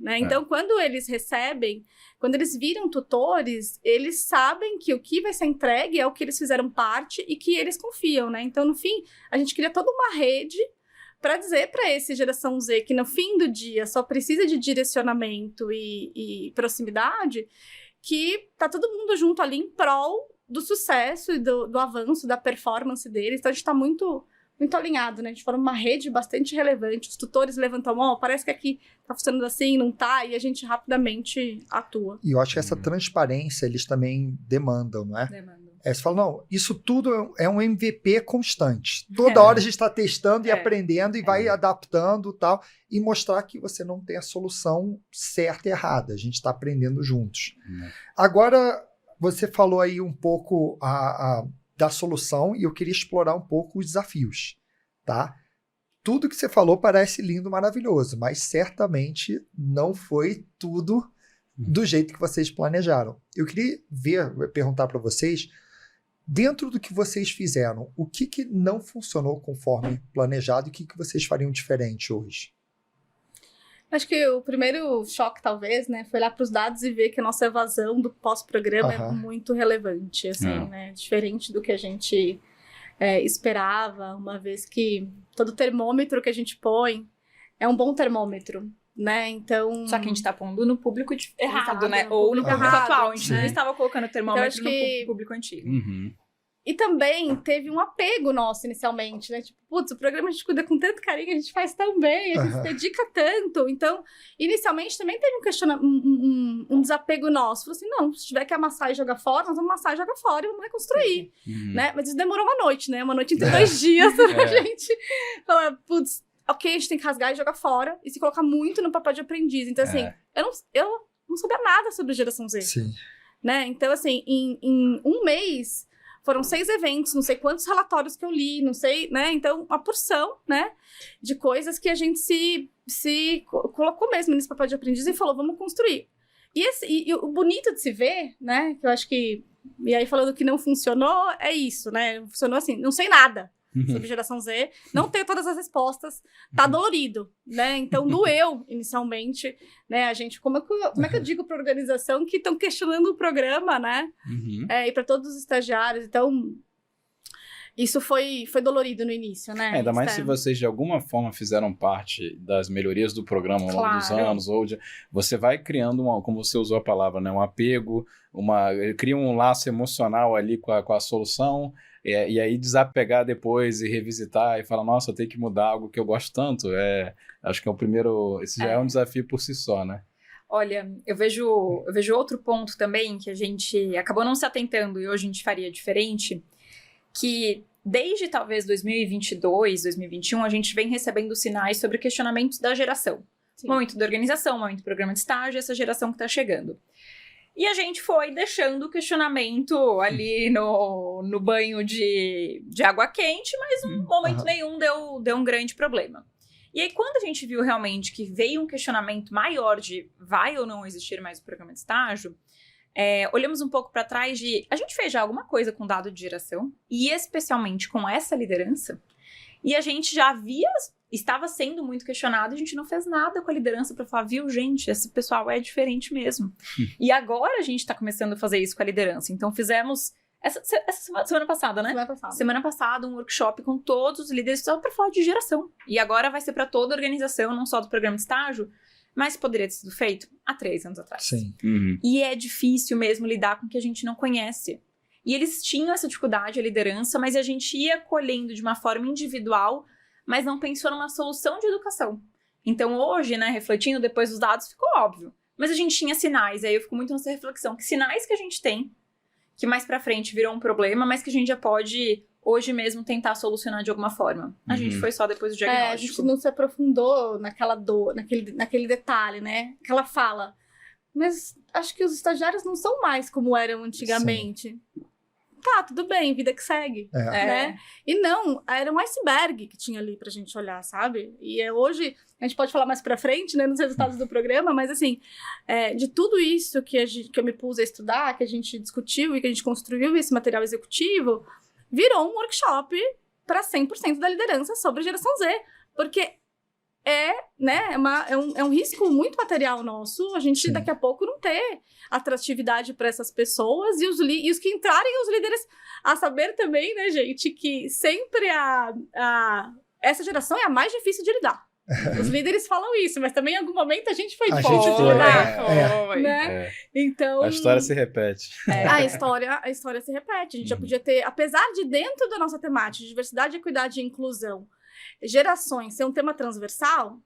Né? Então, quando eles recebem, quando eles viram tutores, eles sabem que o que vai ser entregue é o que eles fizeram parte e que eles confiam, né? Então, no fim, a gente cria toda uma rede para dizer para esse geração Z que no fim do dia só precisa de direcionamento e proximidade, que tá todo mundo junto ali em prol do sucesso e do avanço, da performance deles. Então a gente tá muito, muito alinhado, né? A gente forma uma rede bastante relevante. Os tutores levantam a mão, parece que aqui tá funcionando assim, não tá, e a gente rapidamente atua. E eu acho que essa transparência eles também demandam, não é? Demandam. Você fala, não, isso tudo é um MVP constante. Toda hora a gente está testando e aprendendo e vai adaptando tal, e mostrar que você não tem a solução certa e errada. A gente está aprendendo juntos. Agora, você falou aí um pouco da solução e eu queria explorar um pouco os desafios, tá? Tudo que você falou parece lindo, maravilhoso, mas certamente não foi tudo do jeito que vocês planejaram. Eu queria perguntar para vocês, dentro do que vocês fizeram, o que não funcionou conforme planejado e o que vocês fariam diferente hoje? Acho que o primeiro choque, talvez, né, foi olhar para os dados e ver que a nossa evasão do pós-programa é muito relevante, assim, né, diferente do que a gente esperava, uma vez que todo termômetro que a gente põe é um bom termômetro, né, então... Só que a gente tá pondo no público errado, né, ou no público atual, a gente não estava colocando o termômetro no público antigo. E também teve um apego nosso inicialmente, né? Tipo, putz, o programa a gente cuida com tanto carinho, a gente faz tão bem, a gente se dedica tanto. Então, inicialmente também teve um desapego nosso. Falou assim, não, se tiver que amassar e jogar fora, nós vamos amassar e jogar fora e vamos reconstruir, né? Mas isso demorou uma noite, né? Uma noite entre 2 dias pra gente falar, putz, ok, a gente tem que rasgar e jogar fora e se colocar muito no papel de aprendiz. Então, assim, eu não sabia nada sobre geração Z. Sim. Né? Então, assim, em um mês... Foram 6 eventos, não sei quantos relatórios que eu li, não sei, né? Então, uma porção, né? De coisas que a gente se colocou mesmo nesse papel de aprendiz e falou, vamos construir. E o bonito de se ver, né? Que eu acho que... E aí, falando que não funcionou, é isso, né? Funcionou assim, não sei nada sobre geração Z, não tenho todas as respostas, tá dolorido, né? Então, doeu inicialmente, né? A gente, como é que eu digo para a organização que estão questionando o programa, né? E para todos os estagiários, então... Isso foi dolorido no início, né? Ainda mais se vocês de alguma forma fizeram parte das melhorias do programa ao longo dos anos, você vai criando, como você usou a palavra, né? Um apego, cria um laço emocional ali com a solução, e aí desapegar depois e revisitar e falar, nossa, eu tenho que mudar algo que eu gosto tanto. Acho que é o primeiro, esse já é um desafio por si só, né? Olha, eu vejo outro ponto também que a gente acabou não se atentando e hoje a gente faria diferente, que desde talvez 2022, 2021, a gente vem recebendo sinais sobre questionamentos da geração. Sim. Momento da organização, momento do programa de estágio, essa geração que está chegando. E a gente foi deixando o questionamento ali no banho de água quente, mas em momento nenhum deu um grande problema. E aí, quando a gente viu realmente que veio um questionamento maior de vai ou não existir mais o programa de estágio, olhamos um pouco para trás de a gente fez já alguma coisa com dado de geração, e especialmente com essa liderança, e a gente já estava sendo muito questionado, a gente não fez nada com a liderança para falar, viu, gente, esse pessoal é diferente mesmo. E agora a gente está começando a fazer isso com a liderança. Então fizemos, essa semana passada, né? Semana passada, um workshop com todos os líderes só para falar de geração. E agora vai ser para toda a organização, não só do programa de estágio, mas poderia ter sido feito há 3 anos atrás. Sim. E é difícil mesmo lidar com o que a gente não conhece. E eles tinham essa dificuldade, a liderança, mas a gente ia colhendo de uma forma individual, mas não pensou numa solução de educação. Então hoje, né, refletindo depois dos dados, ficou óbvio. Mas a gente tinha sinais, aí eu fico muito nessa reflexão, que sinais que a gente tem, que mais pra frente virou um problema, mas que a gente já pode, hoje mesmo, tentar solucionar de alguma forma. A gente foi só depois do diagnóstico. A gente não se aprofundou naquela dor, naquele detalhe, né? Que ela fala, mas acho que os estagiários não são mais como eram antigamente. Sim. Tá, tudo bem, vida que segue, né? E não, era um iceberg que tinha ali pra gente olhar, sabe? E hoje, a gente pode falar mais pra frente, né, nos resultados do programa, mas assim, de tudo isso que eu me pus a estudar, que a gente discutiu e que a gente construiu esse material executivo, virou um workshop pra 100% da liderança sobre geração Z, porque é um risco muito material nosso, a gente daqui a pouco não ter atratividade para essas pessoas, e os que entrarem, os líderes, a saber também, né, gente, que sempre essa geração é a mais difícil de lidar. Os líderes falam isso, mas também em algum momento a gente foi difícil de lidar. Né? Então, a história se repete. A história se repete. A gente já podia ter, apesar de dentro da nossa temática de diversidade, equidade e inclusão, gerações ser um tema transversal,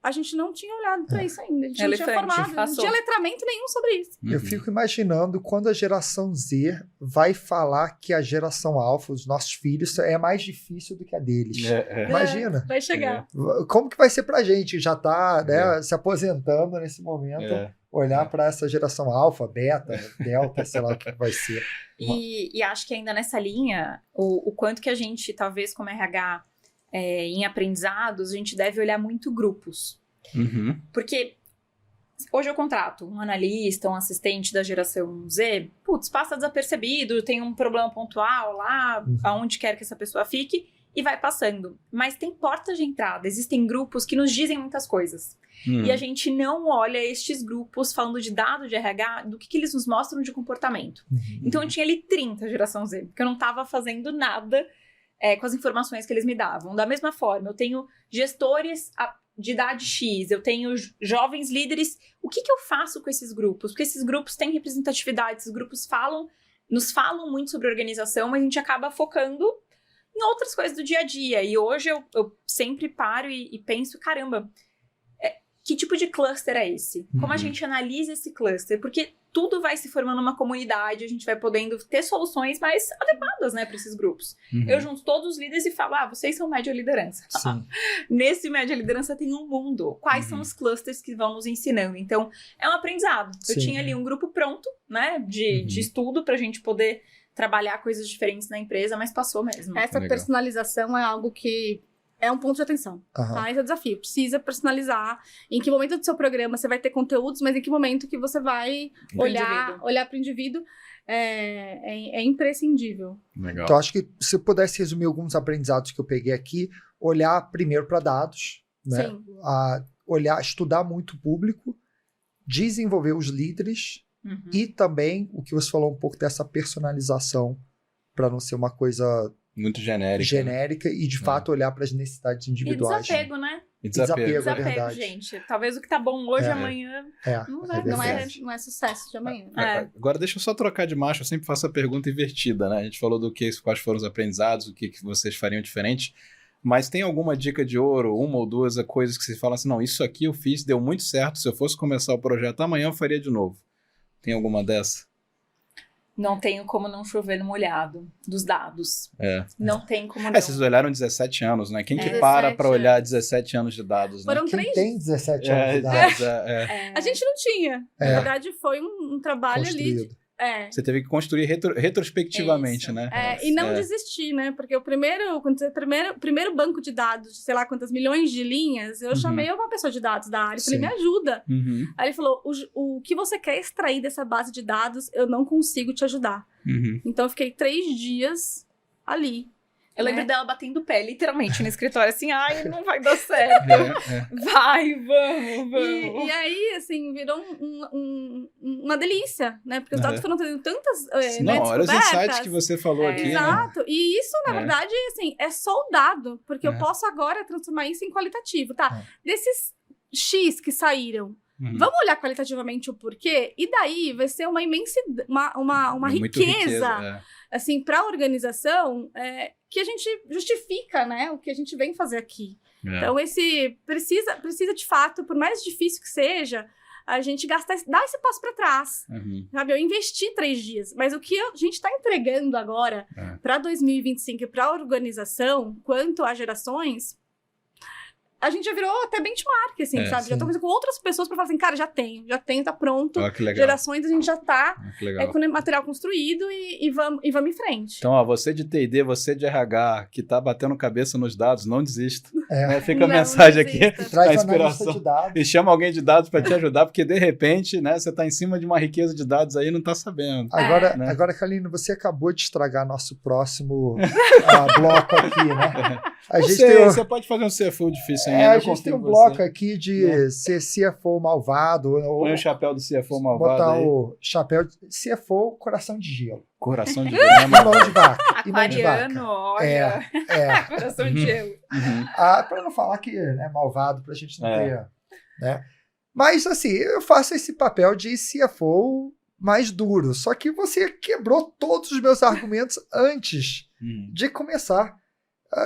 a gente não tinha olhado para isso ainda. A gente não tinha formado, não tinha letramento nenhum sobre isso. Eu fico imaginando quando a geração Z vai falar que a geração alfa, os nossos filhos, é mais difícil do que a deles. Imagina. Vai chegar. Como que vai ser pra gente? Já tá se aposentando nesse momento. Olhar para essa geração alfa, beta, delta, sei lá o que vai ser. E acho que ainda nessa linha, o quanto que a gente, talvez como RH, em aprendizados, a gente deve olhar muito grupos. Porque hoje eu contrato um analista, um assistente da geração Z, passa desapercebido, tem um problema pontual lá, aonde quer que essa pessoa fique, e vai passando. Mas tem portas de entrada, existem grupos que nos dizem muitas coisas. E a gente não olha estes grupos falando de dado de RH, do que eles nos mostram de comportamento. Então eu tinha ali 30 geração Z, porque eu não estava fazendo nada com as informações que eles me davam. Da mesma forma, eu tenho gestores de idade X, eu tenho jovens líderes. O que eu faço com esses grupos? Porque esses grupos têm representatividade, esses grupos nos falam muito sobre organização, mas a gente acaba focando em outras coisas do dia a dia. E hoje eu sempre paro e penso, caramba, que tipo de cluster é esse? Como a gente analisa esse cluster? Porque tudo vai se formando uma comunidade, a gente vai podendo ter soluções mais adequadas, né, para esses grupos. Eu junto todos os líderes e falo, vocês são média liderança. Nesse média liderança tem um mundo. Quais são os clusters que vão nos ensinando? Então, é um aprendizado. Eu tinha ali um grupo pronto, né, de estudo pra gente poder trabalhar coisas diferentes na empresa, mas passou mesmo. Essa personalização é algo que é um ponto de atenção, tá? Esse é o desafio. Precisa personalizar. Em que momento do seu programa você vai ter conteúdos, mas em que momento que você vai olhar para o indivíduo é imprescindível. Legal. Então, acho que se eu pudesse resumir alguns aprendizados que eu peguei aqui, olhar primeiro para dados, né? Estudar muito o público, desenvolver os líderes e também o que você falou um pouco dessa personalização para não ser uma coisa muito genérica e de fato olhar para as necessidades individuais. E desapego, né? Desapego, é verdade. Gente. Talvez o que tá bom hoje, amanhã não é sucesso de amanhã. Agora deixa eu só trocar de macho, eu sempre faço a pergunta invertida, né? A gente falou quais foram os aprendizados, o que vocês fariam diferente, mas tem alguma dica de ouro, uma ou duas coisas que você fala assim, não, isso aqui eu fiz, deu muito certo, se eu fosse começar o projeto amanhã eu faria de novo. Tem alguma dessa? Não tenho como não chover no molhado dos dados. Não tem como não. Vocês olharam 17 anos, né? Quem que 17 para olhar 17 anos de dados, né? Foram Quem 3 tem 17 anos de idade A gente não tinha. Na verdade, foi um trabalho construído. ali. Você teve que construir retrospectivamente, Isso. né? E não desistir, né? Porque o primeiro banco de dados, de sei lá quantas milhões de linhas, eu chamei uma pessoa de dados da área e falei, Sim. me ajuda. Uhum, Aí ele falou, o que você quer extrair dessa base de dados, eu não consigo te ajudar. uhum. Então eu fiquei 3 dias ali. Eu lembro né? dela batendo o pé, literalmente, no escritório, assim, ai, não vai dar certo. Vai, vamos. E aí, assim, virou uma delícia, né? Porque os dados foram tendo tantas Não, olha os descobertas. insights que você falou aqui, né? Exato. E isso, na verdade, assim, é soldado, porque eu É. posso agora transformar isso em qualitativo, tá? Desses X que saíram, Uhum. vamos olhar qualitativamente o porquê? E daí vai ser uma imensidade, uma Muito riqueza, assim, para a organização, que a gente justifica, né? O que a gente vem fazer aqui. Então, esse precisa de fato, por mais difícil que seja, a gente dar esse passo para trás. Uhum. Sabe? Eu investi 3 dias, mas o que a gente está entregando agora para 2025 e para a organização, quanto a gerações, a gente já virou até benchmark, assim, sabe? Sim. Já tô conversando com outras pessoas para falar assim, cara, já tenho, tá pronto. Ó, que legal. Gerações a gente já tá Que legal. com o material construído e vamos em frente. Então, ó, você de T&D, você de RH, que tá batendo cabeça nos dados, não desista. Né? Fica a Não mensagem desista. aqui, Traz a analista inspiração. de dados. E chama alguém de dados para te ajudar, porque de repente, né, você tá em cima de uma riqueza de dados aí e não tá sabendo. Agora, Kaline, você acabou de estragar nosso próximo bloco aqui, né? Você pode fazer um CFO difícil ainda. A gente tem um bloco aqui de ser CFO malvado. Põe o chapéu do CFO malvado botar aí. o chapéu de CFO coração de gelo. Coração de E mão de vaca. E mão de vaca. Aquariano, olha. Coração de gelo. Uhum. Para não falar que é malvado, pra gente não ter... Né? Mas, assim, eu faço esse papel de CFO mais duro. Só que você quebrou todos os meus argumentos antes de começar.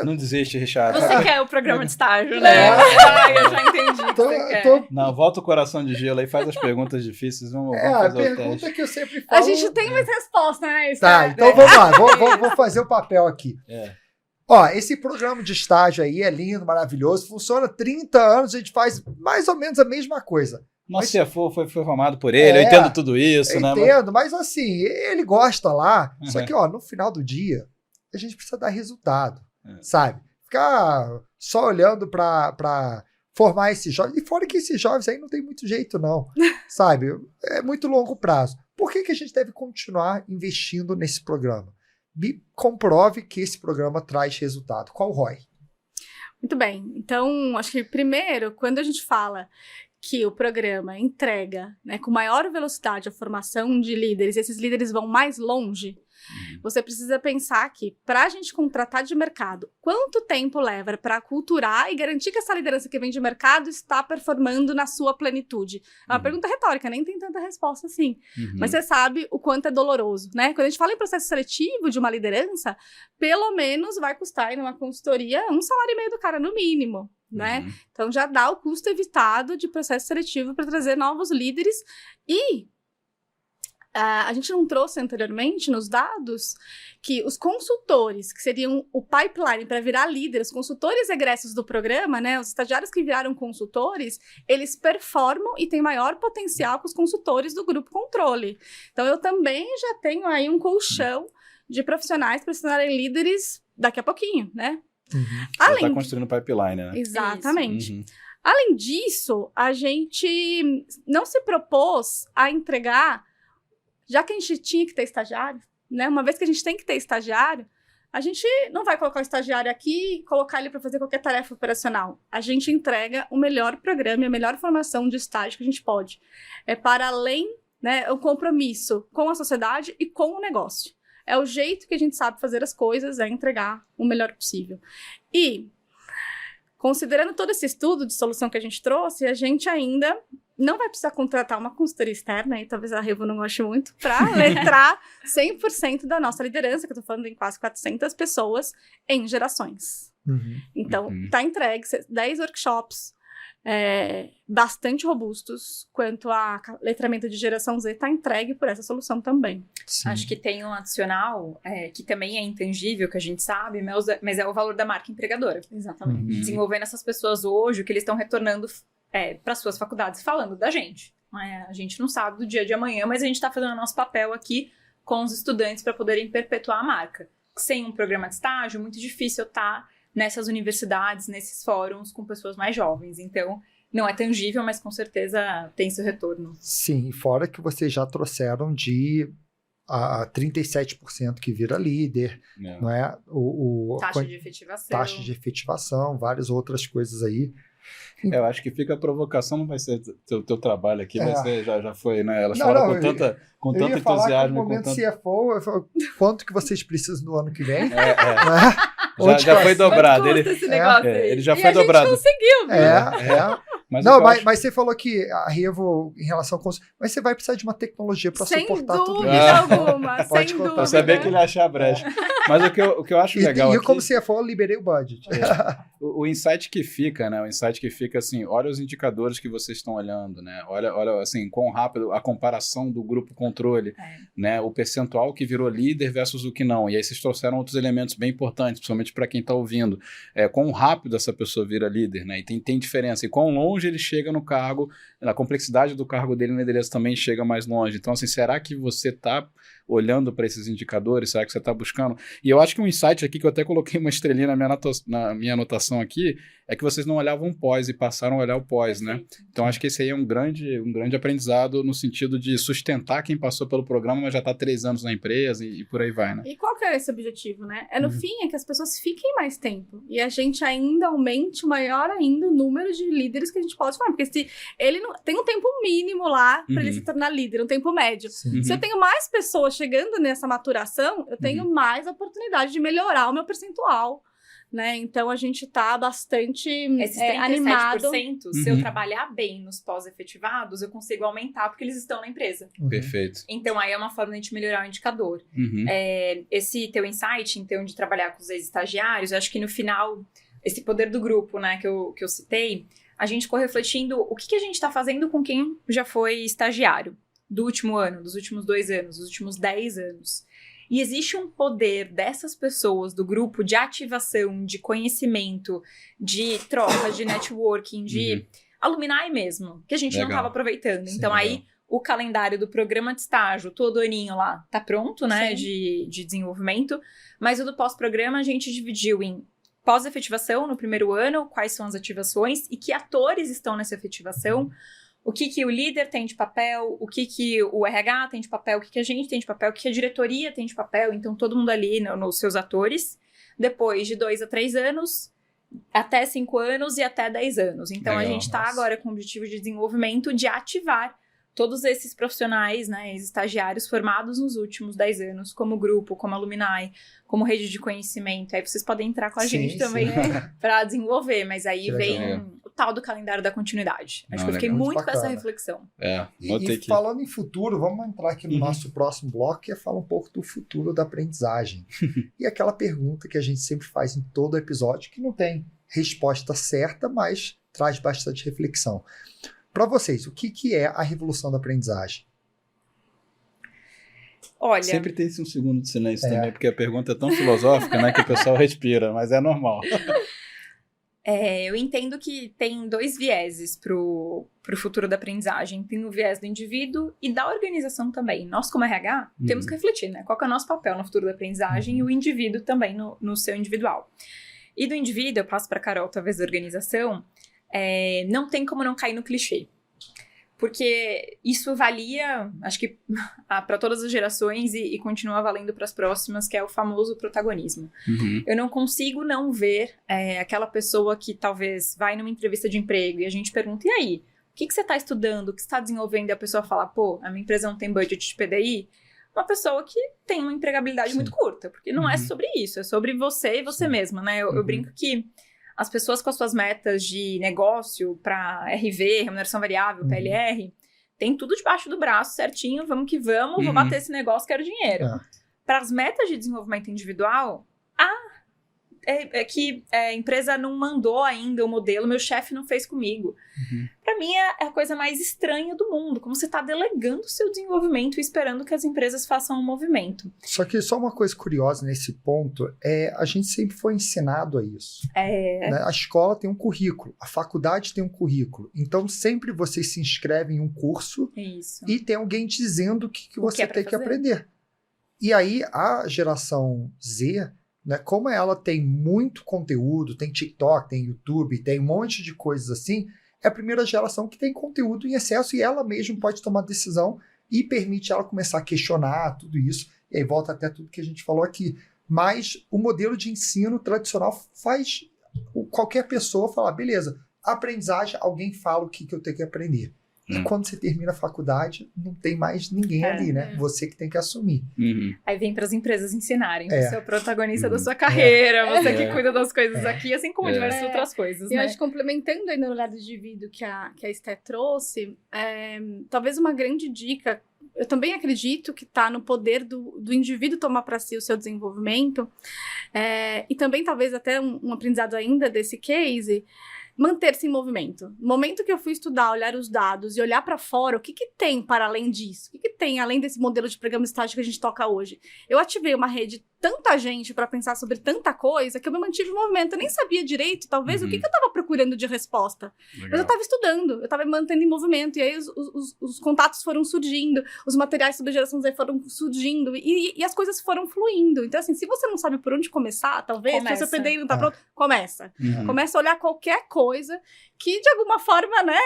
Não desiste, Richard. Você quer o programa de estágio, né? Eu já entendi o que você quer. Não, volta o coração de gelo aí, faz as perguntas difíceis. Vamos a fazer o pergunta teste. que eu sempre falo... A gente tem mais resposta, né? Tá, então vamos lá. Vou fazer o papel aqui. Ó, esse programa de estágio aí é lindo, maravilhoso, funciona há 30 anos, a gente faz mais ou menos a mesma coisa. Nosso CFO foi formado por ele, eu entendo tudo isso, né? Entendo, mas assim, ele gosta lá, só que, ó, no final do dia, a gente precisa dar resultado, sabe? Ficar só olhando pra formar esses jovens, e fora que esses jovens aí não tem muito jeito não, sabe? É muito longo prazo. Por que a gente deve continuar investindo nesse programa? Me comprove que esse programa traz resultado. Qual o ROI? Muito bem. Então, acho que primeiro, quando a gente fala que o programa entrega, né, com maior velocidade a formação de líderes, e esses líderes vão mais longe, você precisa pensar que, para a gente contratar de mercado, quanto tempo leva para aculturar e garantir que essa liderança que vem de mercado está performando na sua plenitude? É uma pergunta retórica, nem tem tanta resposta assim. Mas você sabe o quanto é doloroso, né? Quando a gente fala em processo seletivo de uma liderança, pelo menos vai custar, em uma consultoria, 1,5 salário do cara, no mínimo. Né? Então já dá o custo evitado de processo seletivo para trazer novos líderes. E a gente não trouxe anteriormente nos dados que os consultores, que seriam o pipeline para virar líderes, os consultores egressos do programa, né, os estagiários que viraram consultores, eles performam e têm maior potencial que os consultores do grupo controle. Então eu também já tenho aí um colchão de profissionais para se tornarem líderes daqui a pouquinho, né? Você está construindo pipeline, né? Exatamente. Além disso, a gente não se propôs a entregar, já que a gente tinha que ter estagiário, né? Uma vez que a gente tem que ter estagiário, a gente não vai colocar o estagiário aqui e colocar ele para fazer qualquer tarefa operacional. A gente entrega o melhor programa e a melhor formação de estágio que a gente pode. É para além, né, o compromisso com a sociedade e com o negócio. É o jeito que a gente sabe fazer as coisas, é entregar o melhor possível. E, considerando todo esse estudo de solução que a gente trouxe, a gente ainda não vai precisar contratar uma consultoria externa, e talvez a Revo não goste muito, para letrar 100% da nossa liderança, que eu estou falando em quase 400 pessoas, em gerações. Então, tá entregue 10 workshops, bastante robustos, quanto a letramento de geração Z está entregue por essa solução também. Sim. Acho que tem um adicional, que também é intangível, que a gente sabe, mas é o valor da marca empregadora. Exatamente. Desenvolvendo essas pessoas hoje, o que eles estão retornando para suas faculdades, falando da gente. A gente não sabe do dia de amanhã, mas a gente está fazendo o nosso papel aqui com os estudantes para poderem perpetuar a marca. Sem um programa de estágio, é muito difícil estar nessas universidades, nesses fóruns com pessoas mais jovens. Então, não é tangível, mas com certeza tem seu retorno. Sim, fora que vocês já trouxeram de 37% que vira líder, não é? Taxa de efetivação, várias outras coisas aí. Eu acho que fica a provocação, não vai ser teu trabalho aqui, vai ser, já foi, né? Elas falam com tanto entusiasmo. No momento CFO, eu falo, quanto que vocês precisam no ano que vem? Já foi dobrado. Ele já foi dobrado. A gente conseguiu, viu? Mas você falou que a Revo, em relação com... Mas você vai precisar de uma tecnologia para suportar tudo isso. Sem dúvida alguma, sem dúvida. Eu sabia que ele ia achar a brecha. Mas o que eu acho legal aqui... E como CFO, eu liberei o budget. O insight que fica, né? O insight que fica assim, olha os indicadores que vocês estão olhando, né? Olha assim, quão rápido a comparação do grupo controle, né? O percentual que virou líder versus o que não. E aí vocês trouxeram outros elementos bem importantes, principalmente para quem está ouvindo. Quão rápido essa pessoa vira líder, né? E tem diferença. E quão longe ele chega no cargo, a complexidade do cargo dele na liderança também chega mais longe. Então, assim, será que você está olhando para esses indicadores? Será que você está buscando? E eu acho que um insight aqui, que eu até coloquei uma estrelinha na minha anotação aqui, é que vocês não olhavam o pós e passaram a olhar o pós, né? Então, acho que esse aí é um grande aprendizado no sentido de sustentar quem passou pelo programa, mas já está há 3 anos na empresa e por aí vai, né? E qual que é esse objetivo, né? No fim, é que as pessoas fiquem mais tempo e a gente ainda aumente maior ainda o número de líderes que a gente pode formar, porque se ele não tem um tempo mínimo lá para ele se tornar líder, um tempo médio. Se eu tenho mais pessoas chegando nessa maturação, eu tenho mais oportunidade de melhorar o meu percentual, né? Então a gente tá bastante esses 37%, animado. Se eu trabalhar bem nos pós-efetivados, eu consigo aumentar porque eles estão na empresa. Perfeito. Então aí é uma forma de a gente melhorar o indicador. Esse teu insight, então, de trabalhar com os ex-estagiários, eu acho que no final, esse poder do grupo, né, que eu citei, a gente ficou refletindo o que a gente está fazendo com quem já foi estagiário do último ano, dos últimos 2 anos, dos últimos 10 anos. E existe um poder dessas pessoas do grupo de ativação, de conhecimento, de troca, de networking, de alumni mesmo, que a gente não estava aproveitando. Então aí o calendário do programa de estágio, todo aninho lá, tá pronto, né, de desenvolvimento, mas o do pós-programa a gente dividiu em pós-efetivação no primeiro ano, quais são as ativações e que atores estão nessa efetivação, o que o líder tem de papel, o que o RH tem de papel, o que a gente tem de papel, o que a diretoria tem de papel, então todo mundo ali nos seus atores, depois de 2 a 3 anos, até 5 anos e até 10 anos. Então a gente está agora com o objetivo de desenvolvimento de ativar todos esses profissionais, né, estagiários formados nos últimos 10 anos, como grupo, como alumni, como rede de conhecimento. Aí vocês podem entrar com a gente também para desenvolver, mas aí vem o tal do calendário da continuidade. Acho que eu fiquei muito com essa reflexão. E falando em futuro, vamos entrar aqui no nosso próximo bloco, que é falar um pouco do futuro da aprendizagem. E aquela pergunta que a gente sempre faz em todo episódio, que não tem resposta certa, mas traz bastante reflexão. Para vocês, o que é a revolução da aprendizagem? Olha... Sempre tem um segundo de silêncio também, porque a pergunta é tão filosófica, né, que o pessoal respira, mas é normal. Eu entendo que tem 2 vieses pro futuro da aprendizagem. Tem o viés do indivíduo e da organização também. Nós, como RH, temos que refletir, né? Qual que é o nosso papel no futuro da aprendizagem e o indivíduo também no seu individual. E do indivíduo, eu passo para a Carol, talvez, da organização... não tem como não cair no clichê. Porque isso valia, acho que para todas as gerações e continua valendo para as próximas, que é o famoso protagonismo. Eu não consigo não ver aquela pessoa que talvez vai numa entrevista de emprego e a gente pergunta, e aí, o que você está estudando, o que você está desenvolvendo? E a pessoa fala, pô, a minha empresa não tem budget de PDI. Uma pessoa que tem uma empregabilidade muito curta, porque não é sobre isso, é sobre você e você mesma, né? Eu brinco que as pessoas com as suas metas de negócio para RV, remuneração variável, PLR, tem tudo debaixo do braço, certinho, vamos que vamos, vou bater esse negócio, quero dinheiro. Para as metas de desenvolvimento individual, que a empresa não mandou ainda o modelo, meu chefe não fez comigo. Pra mim é a coisa mais estranha do mundo, como você tá delegando o seu desenvolvimento e esperando que as empresas façam um movimento. Só que só uma coisa curiosa nesse ponto, a gente sempre foi ensinado a isso. Né? A escola tem um currículo, a faculdade tem um currículo, então sempre você se inscreve em um curso e tem alguém dizendo o que você tem que aprender. E aí a geração Z, né, como ela tem muito conteúdo, tem TikTok, tem YouTube, tem um monte de coisas assim, é a primeira geração que tem conteúdo em excesso e ela mesma pode tomar decisão e permite ela começar a questionar tudo isso. E aí volta até tudo que a gente falou aqui. Mas o modelo de ensino tradicional faz qualquer pessoa falar, beleza, aprendizagem, alguém fala o que eu tenho que aprender. E quando você termina a faculdade, não tem mais ninguém ali, né? Você que tem que assumir. Aí vem para as empresas ensinarem. Você é o protagonista da sua carreira, você que cuida das coisas aqui, assim como diversas outras coisas, né? Eu acho que complementando aí no olhar de indivíduo que a Esté trouxe, talvez uma grande dica, eu também acredito que está no poder do indivíduo tomar para si o seu desenvolvimento, e também talvez até um aprendizado ainda desse case, manter-se em movimento. No momento que eu fui estudar, olhar os dados e olhar para fora, o que tem para além disso? O que tem além desse modelo de programa estágio que a gente toca hoje? Eu ativei uma rede, tanta gente para pensar sobre tanta coisa, que eu me mantive em movimento. Eu nem sabia direito, talvez, o que eu estava procurando de resposta. Legal. Mas eu estava estudando, eu estava me mantendo em movimento. E aí os contatos foram surgindo, os materiais sobre geração Z foram surgindo, e as coisas foram fluindo. Então, assim, se você não sabe por onde começar, talvez, se você perder e não tá pronto, começa. Começa a olhar qualquer coisa que, de alguma forma, né,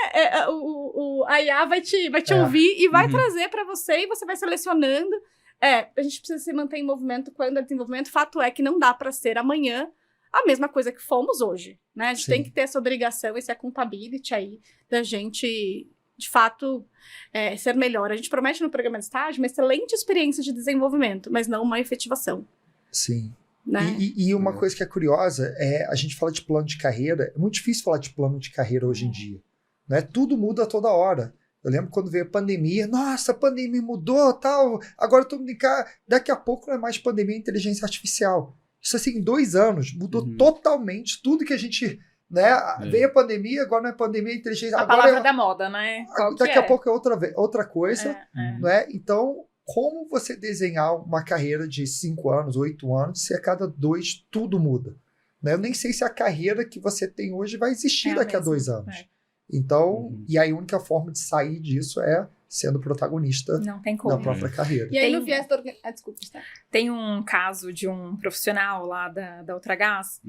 a IA vai te ouvir e vai trazer para você, e você vai selecionando. A gente precisa se manter em movimento quando é desenvolvimento. Fato é que não dá para ser amanhã a mesma coisa que fomos hoje, né? A gente tem que ter essa obrigação, esse accountability aí, da gente, de fato, ser melhor. A gente promete no programa de estágio uma excelente experiência de desenvolvimento, mas não uma efetivação. Sim. Né? E uma coisa que é curiosa, a gente fala de plano de carreira, é muito difícil falar de plano de carreira hoje em dia. Né? Tudo muda toda hora. Eu lembro quando veio a pandemia, nossa, a pandemia mudou, tal, agora todo mundo daqui a pouco não é mais pandemia, é inteligência artificial. Isso assim, em 2 anos, mudou totalmente tudo que a gente, né, veio a pandemia, agora não é pandemia, é inteligência... A palavra da moda, né? Daqui a pouco é outra coisa, né? Então, como você desenhar uma carreira de 5 anos, 8 anos, se a cada 2 tudo muda? Né? Eu nem sei se a carreira que você tem hoje vai existir daqui a 2 anos. Então, e aí a única forma de sair disso é sendo protagonista da própria carreira. E aí no viés da desculpa, tá? Tem um caso de um profissional lá da Ultragaz,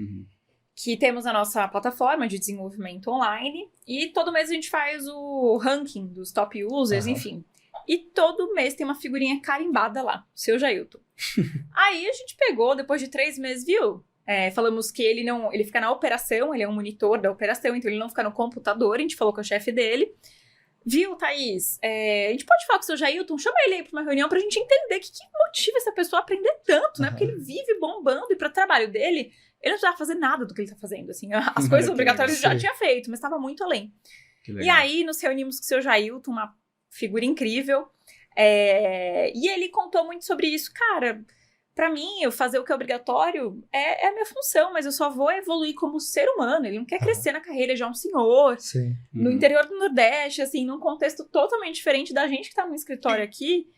que temos a nossa plataforma de desenvolvimento online, e todo mês a gente faz o ranking dos top users, enfim. E todo mês tem uma figurinha carimbada lá, seu Jailton. Aí a gente pegou, depois de 3 meses, viu? Falamos que ele fica na operação, ele é um monitor da operação, então ele não fica no computador, a gente falou com o chefe dele. Viu, Thaís? A gente pode falar com o seu Jailton, chama ele aí para uma reunião pra gente entender o que motiva essa pessoa a aprender tanto, né? Porque ele vive bombando, e para o trabalho dele, ele não precisava fazer nada do que ele tá fazendo, assim. As coisas obrigatórias ele já tinha feito, mas estava muito além. E aí, nos reunimos com o seu Jailton, uma figura incrível, e ele contou muito sobre isso. Cara, pra mim, eu fazer o que é obrigatório é a minha função, mas eu só vou evoluir como ser humano. Ele não quer crescer na carreira, ele já é um senhor. Sim. No interior do Nordeste, assim, num contexto totalmente diferente da gente que tá no escritório aqui.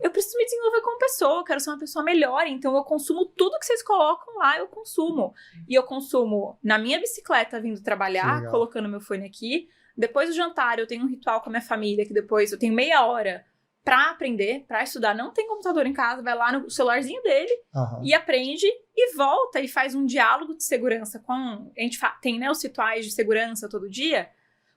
Eu preciso me desenvolver como pessoa, eu quero ser uma pessoa melhor, então eu consumo tudo que vocês colocam lá, eu consumo. E eu consumo na minha bicicleta vindo trabalhar, colocando meu fone aqui. Depois do jantar, eu tenho um ritual com a minha família, que depois eu tenho meia hora pra aprender, pra estudar. Não tem computador em casa, vai lá no celularzinho dele e aprende e volta e faz um diálogo de segurança com... A gente tem, né, os rituais de segurança todo dia,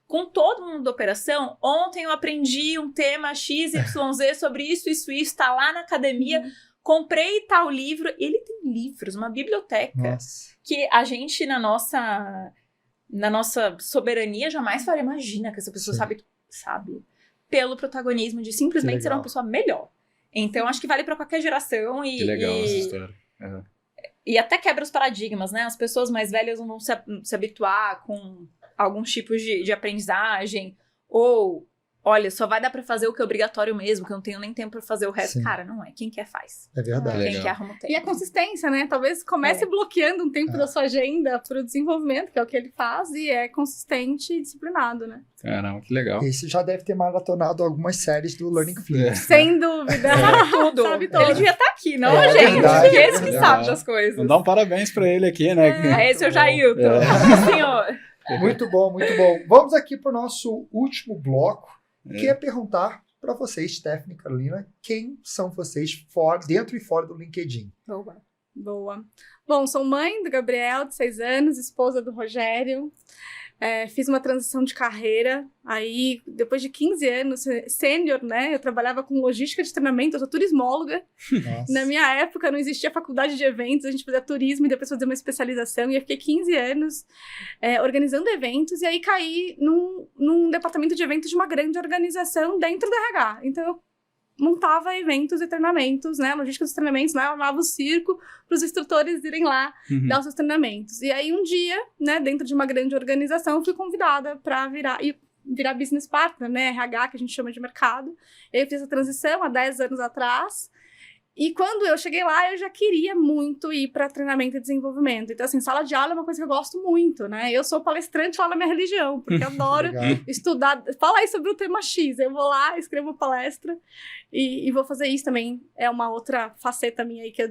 com todo mundo da operação. Ontem eu aprendi um tema XYZ sobre isso, tá lá na academia, comprei tal livro. Ele tem livros, uma biblioteca, que a gente, na nossa soberania, jamais faria. Imagina que essa pessoa sabe, pelo protagonismo de simplesmente ser uma pessoa melhor. Então, acho que vale pra qualquer geração. Que legal essa história. E até quebra os paradigmas, né? As pessoas mais velhas não vão se habituar com alguns tipos de aprendizagem, ou olha, só vai dar pra fazer o que é obrigatório mesmo, que eu não tenho nem tempo pra fazer o resto. Sim. Cara, não é. Quem quer faz. É verdade. Quem quer arruma o tempo. E a consistência, né? Talvez comece bloqueando um tempo da sua agenda para o desenvolvimento, que é o que ele faz, e é consistente e disciplinado, né? Caramba, que legal. Esse já deve ter maratonado algumas séries do Learning Phoenix. Sem dúvida. Sabe tudo. Sabe tudo. Ele devia estar aqui, não É a gente. verdade, Que esse que verdade. sabe das coisas. Vamos dar um parabéns pra ele aqui, né? Esse é o Jailton. Senhor. Muito bom, muito bom. Vamos aqui para o nosso último bloco, que é perguntar para vocês, Stephanie e Carolina, quem são vocês dentro e fora do LinkedIn? Boa. Bom, sou mãe do Gabriel, de 6 anos, esposa do Rogério. Fiz uma transição de carreira. Aí, depois de 15 anos, sênior, né? Eu trabalhava com logística de treinamento, eu sou turismóloga. Nossa. Na minha época, não existia faculdade de eventos, a gente fazia turismo e depois fazia uma especialização. E eu fiquei 15 anos organizando eventos. E aí, caí num departamento de eventos de uma grande organização dentro da RH. Então, eu montava eventos e treinamentos, né? Logística dos treinamentos, né? Eu armava o circo para os instrutores irem lá dar os seus treinamentos. E aí, um dia, né, dentro de uma grande organização, fui convidada para virar business partner, né? RH, que a gente chama de mercado. Eu fiz essa transição há 10 anos atrás. E quando eu cheguei lá, eu já queria muito ir para treinamento e desenvolvimento. Então, assim, sala de aula é uma coisa que eu gosto muito, né? Eu sou palestrante lá na minha religião, porque eu adoro estudar. Fala aí sobre o tema X. Eu vou lá, escrevo palestra e vou fazer isso também. É uma outra faceta minha aí que eu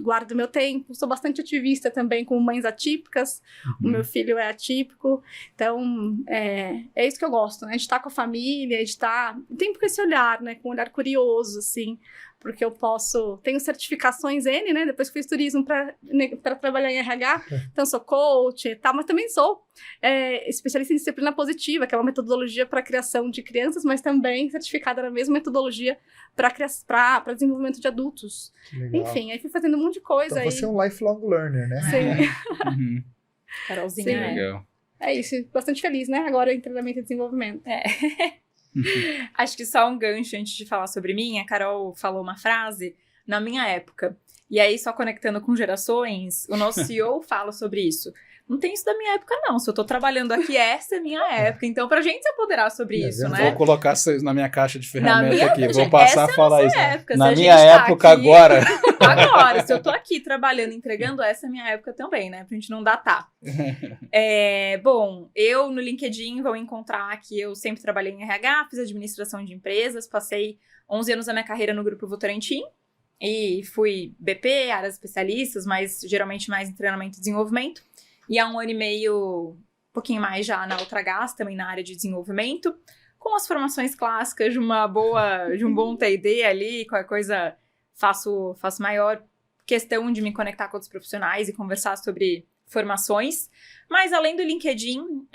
guardo meu tempo. Sou bastante ativista também com mães atípicas. O meu filho é atípico. Então, é isso que eu gosto, né? De estar com a família, de estar... Tempo com esse olhar, né? Com um olhar curioso, assim. Porque eu tenho certificações N, né? Depois fiz turismo para trabalhar em RH, então sou coach e tal, mas também sou especialista em disciplina positiva, que é uma metodologia para a criação de crianças, mas também certificada na mesma metodologia para desenvolvimento de adultos. Enfim, aí fui fazendo um monte de coisa. Então você é um lifelong learner, né? Sim. Carolzinha. Sim. Legal. É isso, bastante feliz, né? Agora em treinamento e desenvolvimento. Acho que só um gancho antes de falar sobre mim. A Carol falou uma frase na minha época. E aí, só conectando com gerações, o nosso CEO fala sobre isso. Não tem isso da minha época, não. Se eu tô trabalhando aqui, essa é a minha época. Então, pra gente se apoderar sobre isso, né? Vou colocar isso na minha caixa de ferramentas aqui. Vou Gente, passar a falar isso. Época, na minha época, aqui, agora. Agora, se eu tô aqui trabalhando, entregando, essa é a minha época também, né? Pra gente não datar. Bom, eu no LinkedIn vou encontrar que eu sempre trabalhei em RH, fiz administração de empresas, passei 11 anos da minha carreira no Grupo Votorantim. E fui BP, áreas especialistas, mas geralmente mais em treinamento e desenvolvimento. E há 1 ano e meio, um pouquinho mais já na Ultragaz, também na área de desenvolvimento, com as formações clássicas de um bom T&D ali, qualquer coisa faço maior questão de me conectar com outros profissionais e conversar sobre formações. Mas além do LinkedIn,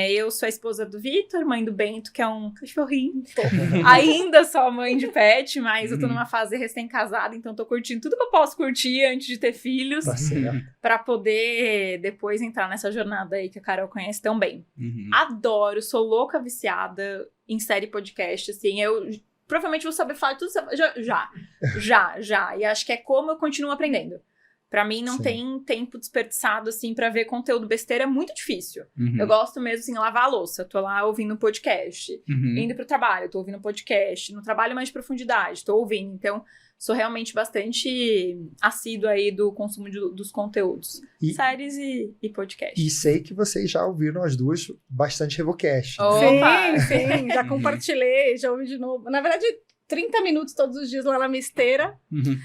eu sou a esposa do Vitor, mãe do Bento, que é um cachorrinho. Ainda sou mãe de pet, mas eu tô numa fase recém-casada, então tô curtindo tudo que eu posso curtir antes de ter filhos. Tá certo. Pra poder depois entrar nessa jornada aí que a Carol conhece tão bem. Adoro, sou louca viciada em série podcast, assim, eu provavelmente vou saber falar tudo já. E acho que é como eu continuo aprendendo. Pra mim, não tem tempo desperdiçado, assim, pra ver conteúdo besteira, é muito difícil. Eu gosto mesmo, assim, lavar a louça. Tô lá ouvindo podcast. Indo pro trabalho, tô ouvindo podcast. No trabalho mais de profundidade, tô ouvindo. Então, sou realmente bastante assídua aí do consumo dos conteúdos. Séries e podcast. E sei que vocês já ouviram as duas bastante Revocast. Né? Sim, já compartilhei, já ouvi de novo. Na verdade... 30 minutos todos os dias lá na minha esteira. Em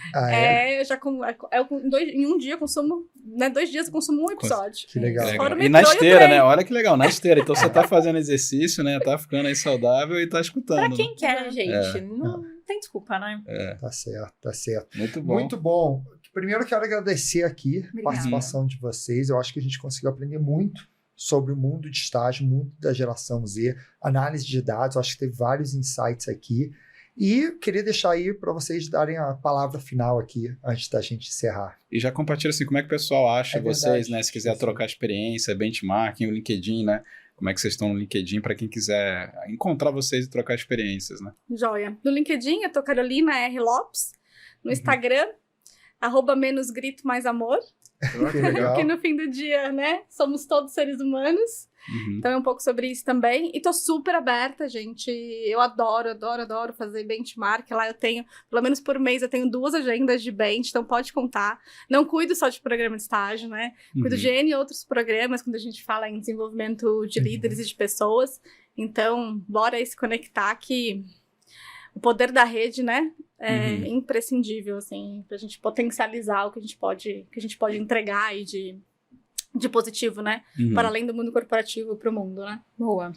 um dia eu consumo, né? 2 dias eu consumo um episódio. Que legal. E na esteira, né? Olha que legal, na esteira. Então você tá fazendo exercício, né? Tá ficando aí saudável e tá escutando. Pra quem quer, gente. Não tem desculpa, né? Tá certo. Muito bom. Muito bom. Primeiro eu quero agradecer aqui a Obrigada. participação de vocês. Eu acho que a gente conseguiu aprender muito sobre o mundo de estágio, o mundo da geração Z, análise de dados. Eu acho que teve vários insights aqui. E queria deixar aí para vocês darem a palavra final aqui, antes da gente encerrar. E já compartilha assim, como é que o pessoal acha vocês, verdade. né? Se quiser trocar experiência, benchmarking, o LinkedIn, né? Como é que vocês estão no LinkedIn para quem quiser encontrar vocês e trocar experiências, né? Joia. No LinkedIn, eu tô Carolina R. Lopes. No Instagram, @menos grito mais amor. Que legal. Porque no fim do dia, né, somos todos seres humanos. Então é um pouco sobre isso também. E tô super aberta, gente. Eu adoro fazer benchmark. Lá eu tenho, pelo menos por mês, eu tenho 2 agendas de bench, então pode contar. Não cuido só de programa de estágio, né? Cuido de N outros programas, quando a gente fala em desenvolvimento de líderes e de pessoas. Então, bora aí se conectar que o poder da rede, né, é imprescindível, assim, pra gente potencializar o que a gente pode entregar aí de positivo, né, para além do mundo corporativo pro mundo, né. Boa.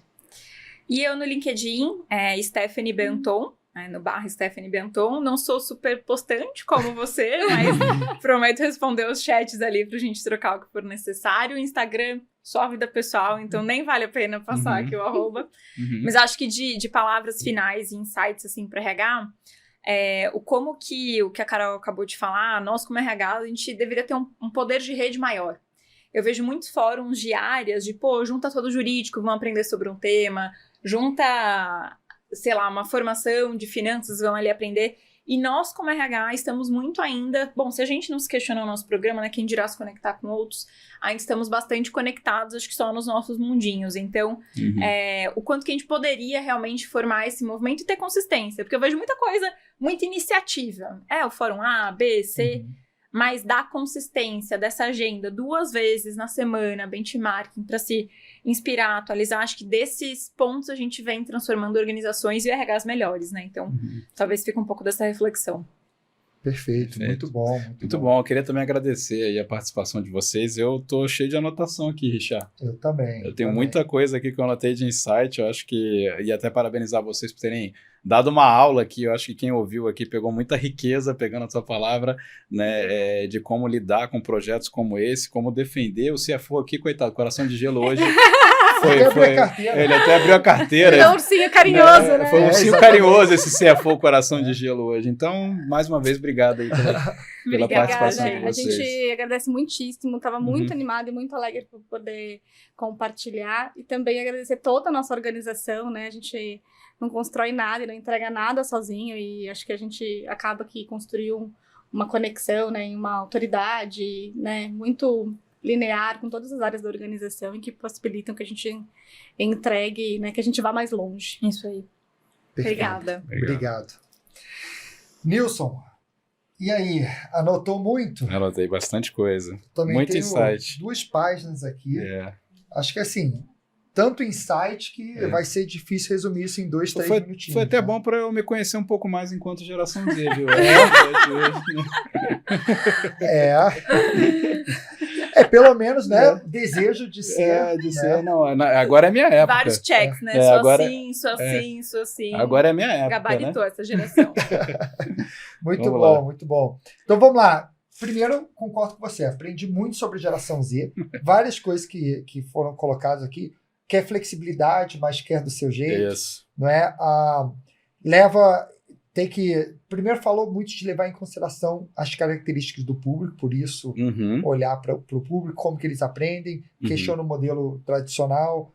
E eu no LinkedIn, Stephanie Benton, no /Stephanie Benton, não sou super postante como você, mas prometo responder os chats ali pra gente trocar o que for necessário. Instagram, só a vida pessoal, então nem vale a pena passar aqui o @. Mas acho que de palavras finais e insights, assim, para RH, o que a Carol acabou de falar, nós como RH, a gente deveria ter um poder de rede maior. Eu vejo muitos fóruns de áreas de, junta todo jurídico, vão aprender sobre um tema, junta, sei lá, uma formação de finanças, vão ali aprender. E nós, como RH, estamos muito ainda... Bom, se a gente não se questionar o nosso programa, né? Quem dirá se conectar com outros, ainda estamos bastante conectados, acho que só nos nossos mundinhos. Então, o quanto que a gente poderia realmente formar esse movimento e ter consistência. Porque eu vejo muita coisa, muita iniciativa. O Fórum A, B, C... Mas da consistência dessa agenda 2 vezes na semana, benchmarking, para se inspirar, atualizar. Acho que desses pontos a gente vem transformando organizações e RHs melhores, né? Então, talvez fique um pouco dessa reflexão. Perfeito. Muito bom. Muito bom. Eu queria também agradecer aí a participação de vocês. Eu tô cheio de anotação aqui, Richard. Eu também. Eu tenho muita coisa aqui que eu anotei de insight. Eu acho que... E até parabenizar vocês por terem dado uma aula aqui. Eu acho que quem ouviu aqui pegou muita riqueza, pegando a sua palavra, né? De como lidar com projetos como esse, como defender o CFO aqui, coitado, coração de gelo hoje. Ele até abriu a carteira. É um ursinho carinhoso, né? Foi um ursinho carinhoso esse CFO Coração de Gelo hoje. Então, mais uma vez, obrigado aí pela participação de vocês. A gente agradece muitíssimo, estava muito animado e muito alegre por poder compartilhar e também agradecer toda a nossa organização, né? A gente não constrói nada e não entrega nada sozinho e acho que a gente acaba que construiu uma conexão, né? Uma autoridade, né? Muito linear com todas as áreas da organização e que possibilitam que a gente entregue, né, que a gente vá mais longe. Isso aí. Perfeito. Obrigado. Nilson, e aí, anotou muito? Anotei bastante coisa. Também muito tenho insight. 2 páginas aqui. Acho que assim, tanto insight que vai ser difícil resumir isso em 2, 3 minutinhos. Foi até bom para eu me conhecer um pouco mais enquanto geração Z, viu? Pelo menos, né? Desejo de ser. Não, agora é minha época. Vários checks, né? Sou assim. Agora é minha época. Gabaritou essa geração. Muito bom, muito bom. Então vamos lá. Primeiro, concordo com você. Aprendi muito sobre geração Z. Várias coisas que foram colocadas aqui. Quer flexibilidade, mas quer do seu jeito. Isso. Não é? Primeiro falou muito de levar em consideração as características do público, por isso olhar para o público, como que eles aprendem, questiona o modelo tradicional,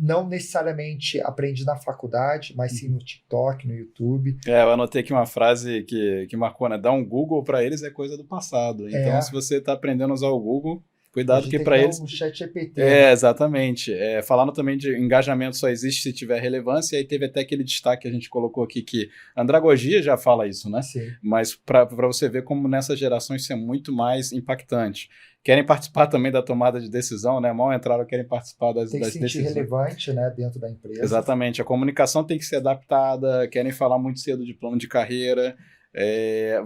não necessariamente aprende na faculdade, mas sim no TikTok, no YouTube. Eu anotei aqui uma frase que marcou, né? Dar um Google para eles é coisa do passado. Então, se você está aprendendo a usar o Google, cuidado que para eles... Um chat GPT. Exatamente. Falando também de engajamento só existe se tiver relevância, e aí teve até aquele destaque que a gente colocou aqui, que a andragogia já fala isso, né? Sim. Mas para você ver como nessa geração isso é muito mais impactante. Querem participar também da tomada de decisão, né? Mal entraram, querem participar das decisões. Tem que se sentir relevante, né, dentro da empresa. Exatamente. A comunicação tem que ser adaptada, querem falar muito cedo de plano de carreira.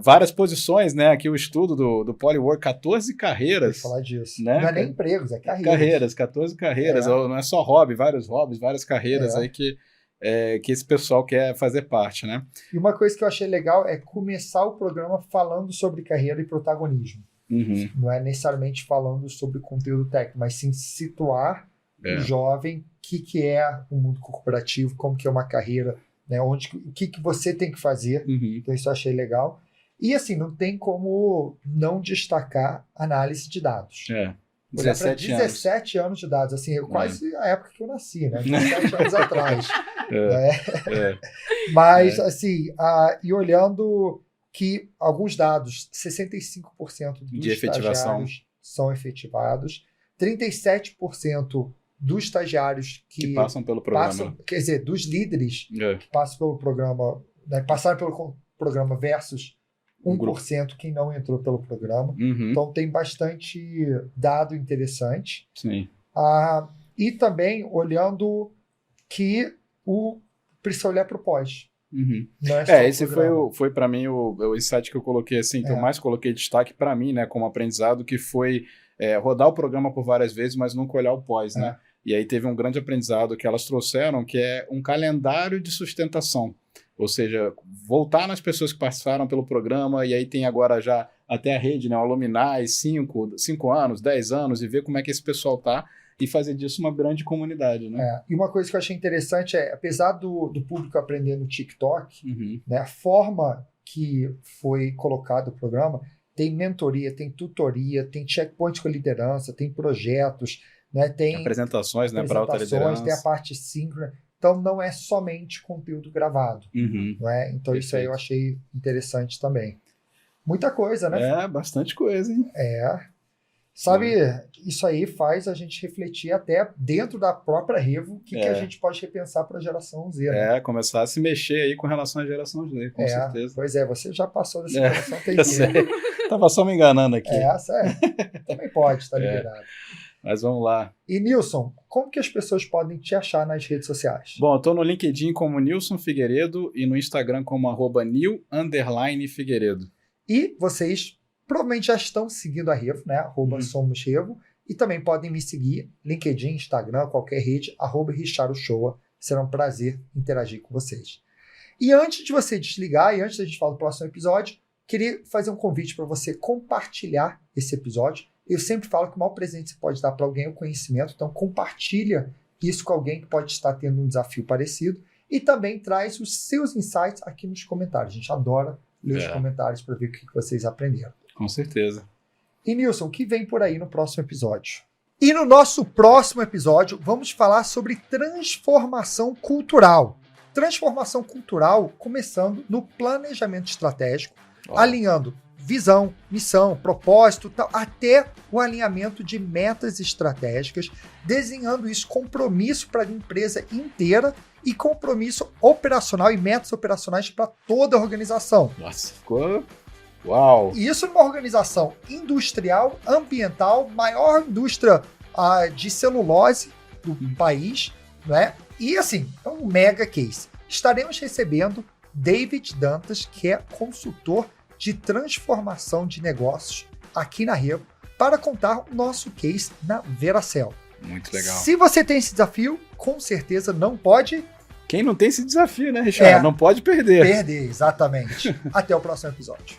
Várias posições, né? Aqui o estudo do Polywork, 14 carreiras. Vou falar disso. Né? Não é nem empregos, é carreiras. 14 carreiras. Não é só hobby, vários hobbies, várias carreiras aí que esse pessoal quer fazer parte, né? E uma coisa que eu achei legal é começar o programa falando sobre carreira e protagonismo. Não é necessariamente falando sobre conteúdo técnico, mas sim situar o jovem, o que é o mundo corporativo, como que é uma carreira, né, o que você tem que fazer. Então isso eu achei legal. E assim, não tem como não destacar análise de dados. 17 anos de dados, assim, quase a época que eu nasci, né? 17 anos atrás. Mas assim, e olhando que alguns dados, 65% dos estagiários são efetivados, 37% dos estagiários que passam pelo programa. quer dizer, dos líderes que passam pelo programa, né, passaram pelo programa versus 1% quem não entrou pelo programa. Então tem bastante dado interessante. Sim. E também olhando que precisa olhar para o pós. Esse foi para mim o insight que eu coloquei, assim, que eu mais coloquei destaque para mim, né, como aprendizado, que foi rodar o programa por várias vezes, mas nunca olhar o pós, né? E aí teve um grande aprendizado que elas trouxeram, que é um calendário de sustentação. Ou seja, voltar nas pessoas que passaram pelo programa, e aí tem agora já até a rede, né, o Alumni, 5 anos, 10 anos, e ver como é que esse pessoal tá, e fazer disso uma grande comunidade, né? E uma coisa que eu achei interessante apesar do público aprender no TikTok, né, a forma que foi colocado o programa, tem mentoria, tem tutoria, tem checkpoint com a liderança, tem projetos, né, tem apresentações, né, para alta liderança. Tem a parte síncrona. Então, não é somente conteúdo gravado. Não é? Então, perfeito. Isso aí eu achei interessante também. Muita coisa, né? Bastante coisa, hein? Sabe, isso aí faz a gente refletir até dentro da própria Revo o que a gente pode repensar para a geração Z. Né? Começar a se mexer aí com relação à geração Z, com certeza. Pois é, você já passou dessa geração TI. Tava só me enganando aqui. Sério. Também pode, tá liberado. Mas vamos lá. E, Nilson, como que as pessoas podem te achar nas redes sociais? Bom, eu tô no LinkedIn como Nilson Figueiredo e no Instagram como @nil_figueiredo. E vocês provavelmente já estão seguindo a Revo, né? @SomosRevo. E também podem me seguir, LinkedIn, Instagram, qualquer rede, @RichardoShowa. Será um prazer interagir com vocês. E antes de você desligar, e antes da gente falar do próximo episódio, queria fazer um convite para você compartilhar esse episódio. Eu sempre falo que o maior presente que você pode dar para alguém é o conhecimento, então compartilha isso com alguém que pode estar tendo um desafio parecido e também traz os seus insights aqui nos comentários. A gente adora ler os comentários para ver o que vocês aprenderam. Com certeza. E Nilson, o que vem por aí no próximo episódio? E no nosso próximo episódio, vamos falar sobre transformação cultural. Transformação cultural começando no planejamento estratégico, alinhando visão, missão, propósito, tal, até o alinhamento de metas estratégicas, desenhando isso, compromisso para a empresa inteira e compromisso operacional e metas operacionais para toda a organização. Nossa, ficou... Uau! E isso numa organização industrial, ambiental, maior indústria de celulose do país, né? E assim, é um mega case. Estaremos recebendo David Dantas, que é consultor de transformação de negócios aqui na Revo, para contar o nosso case na Veracel. Muito legal. Se você tem esse desafio, com certeza não pode... Quem não tem esse desafio, né, Richard? Não pode perder. Exatamente. Até o próximo episódio.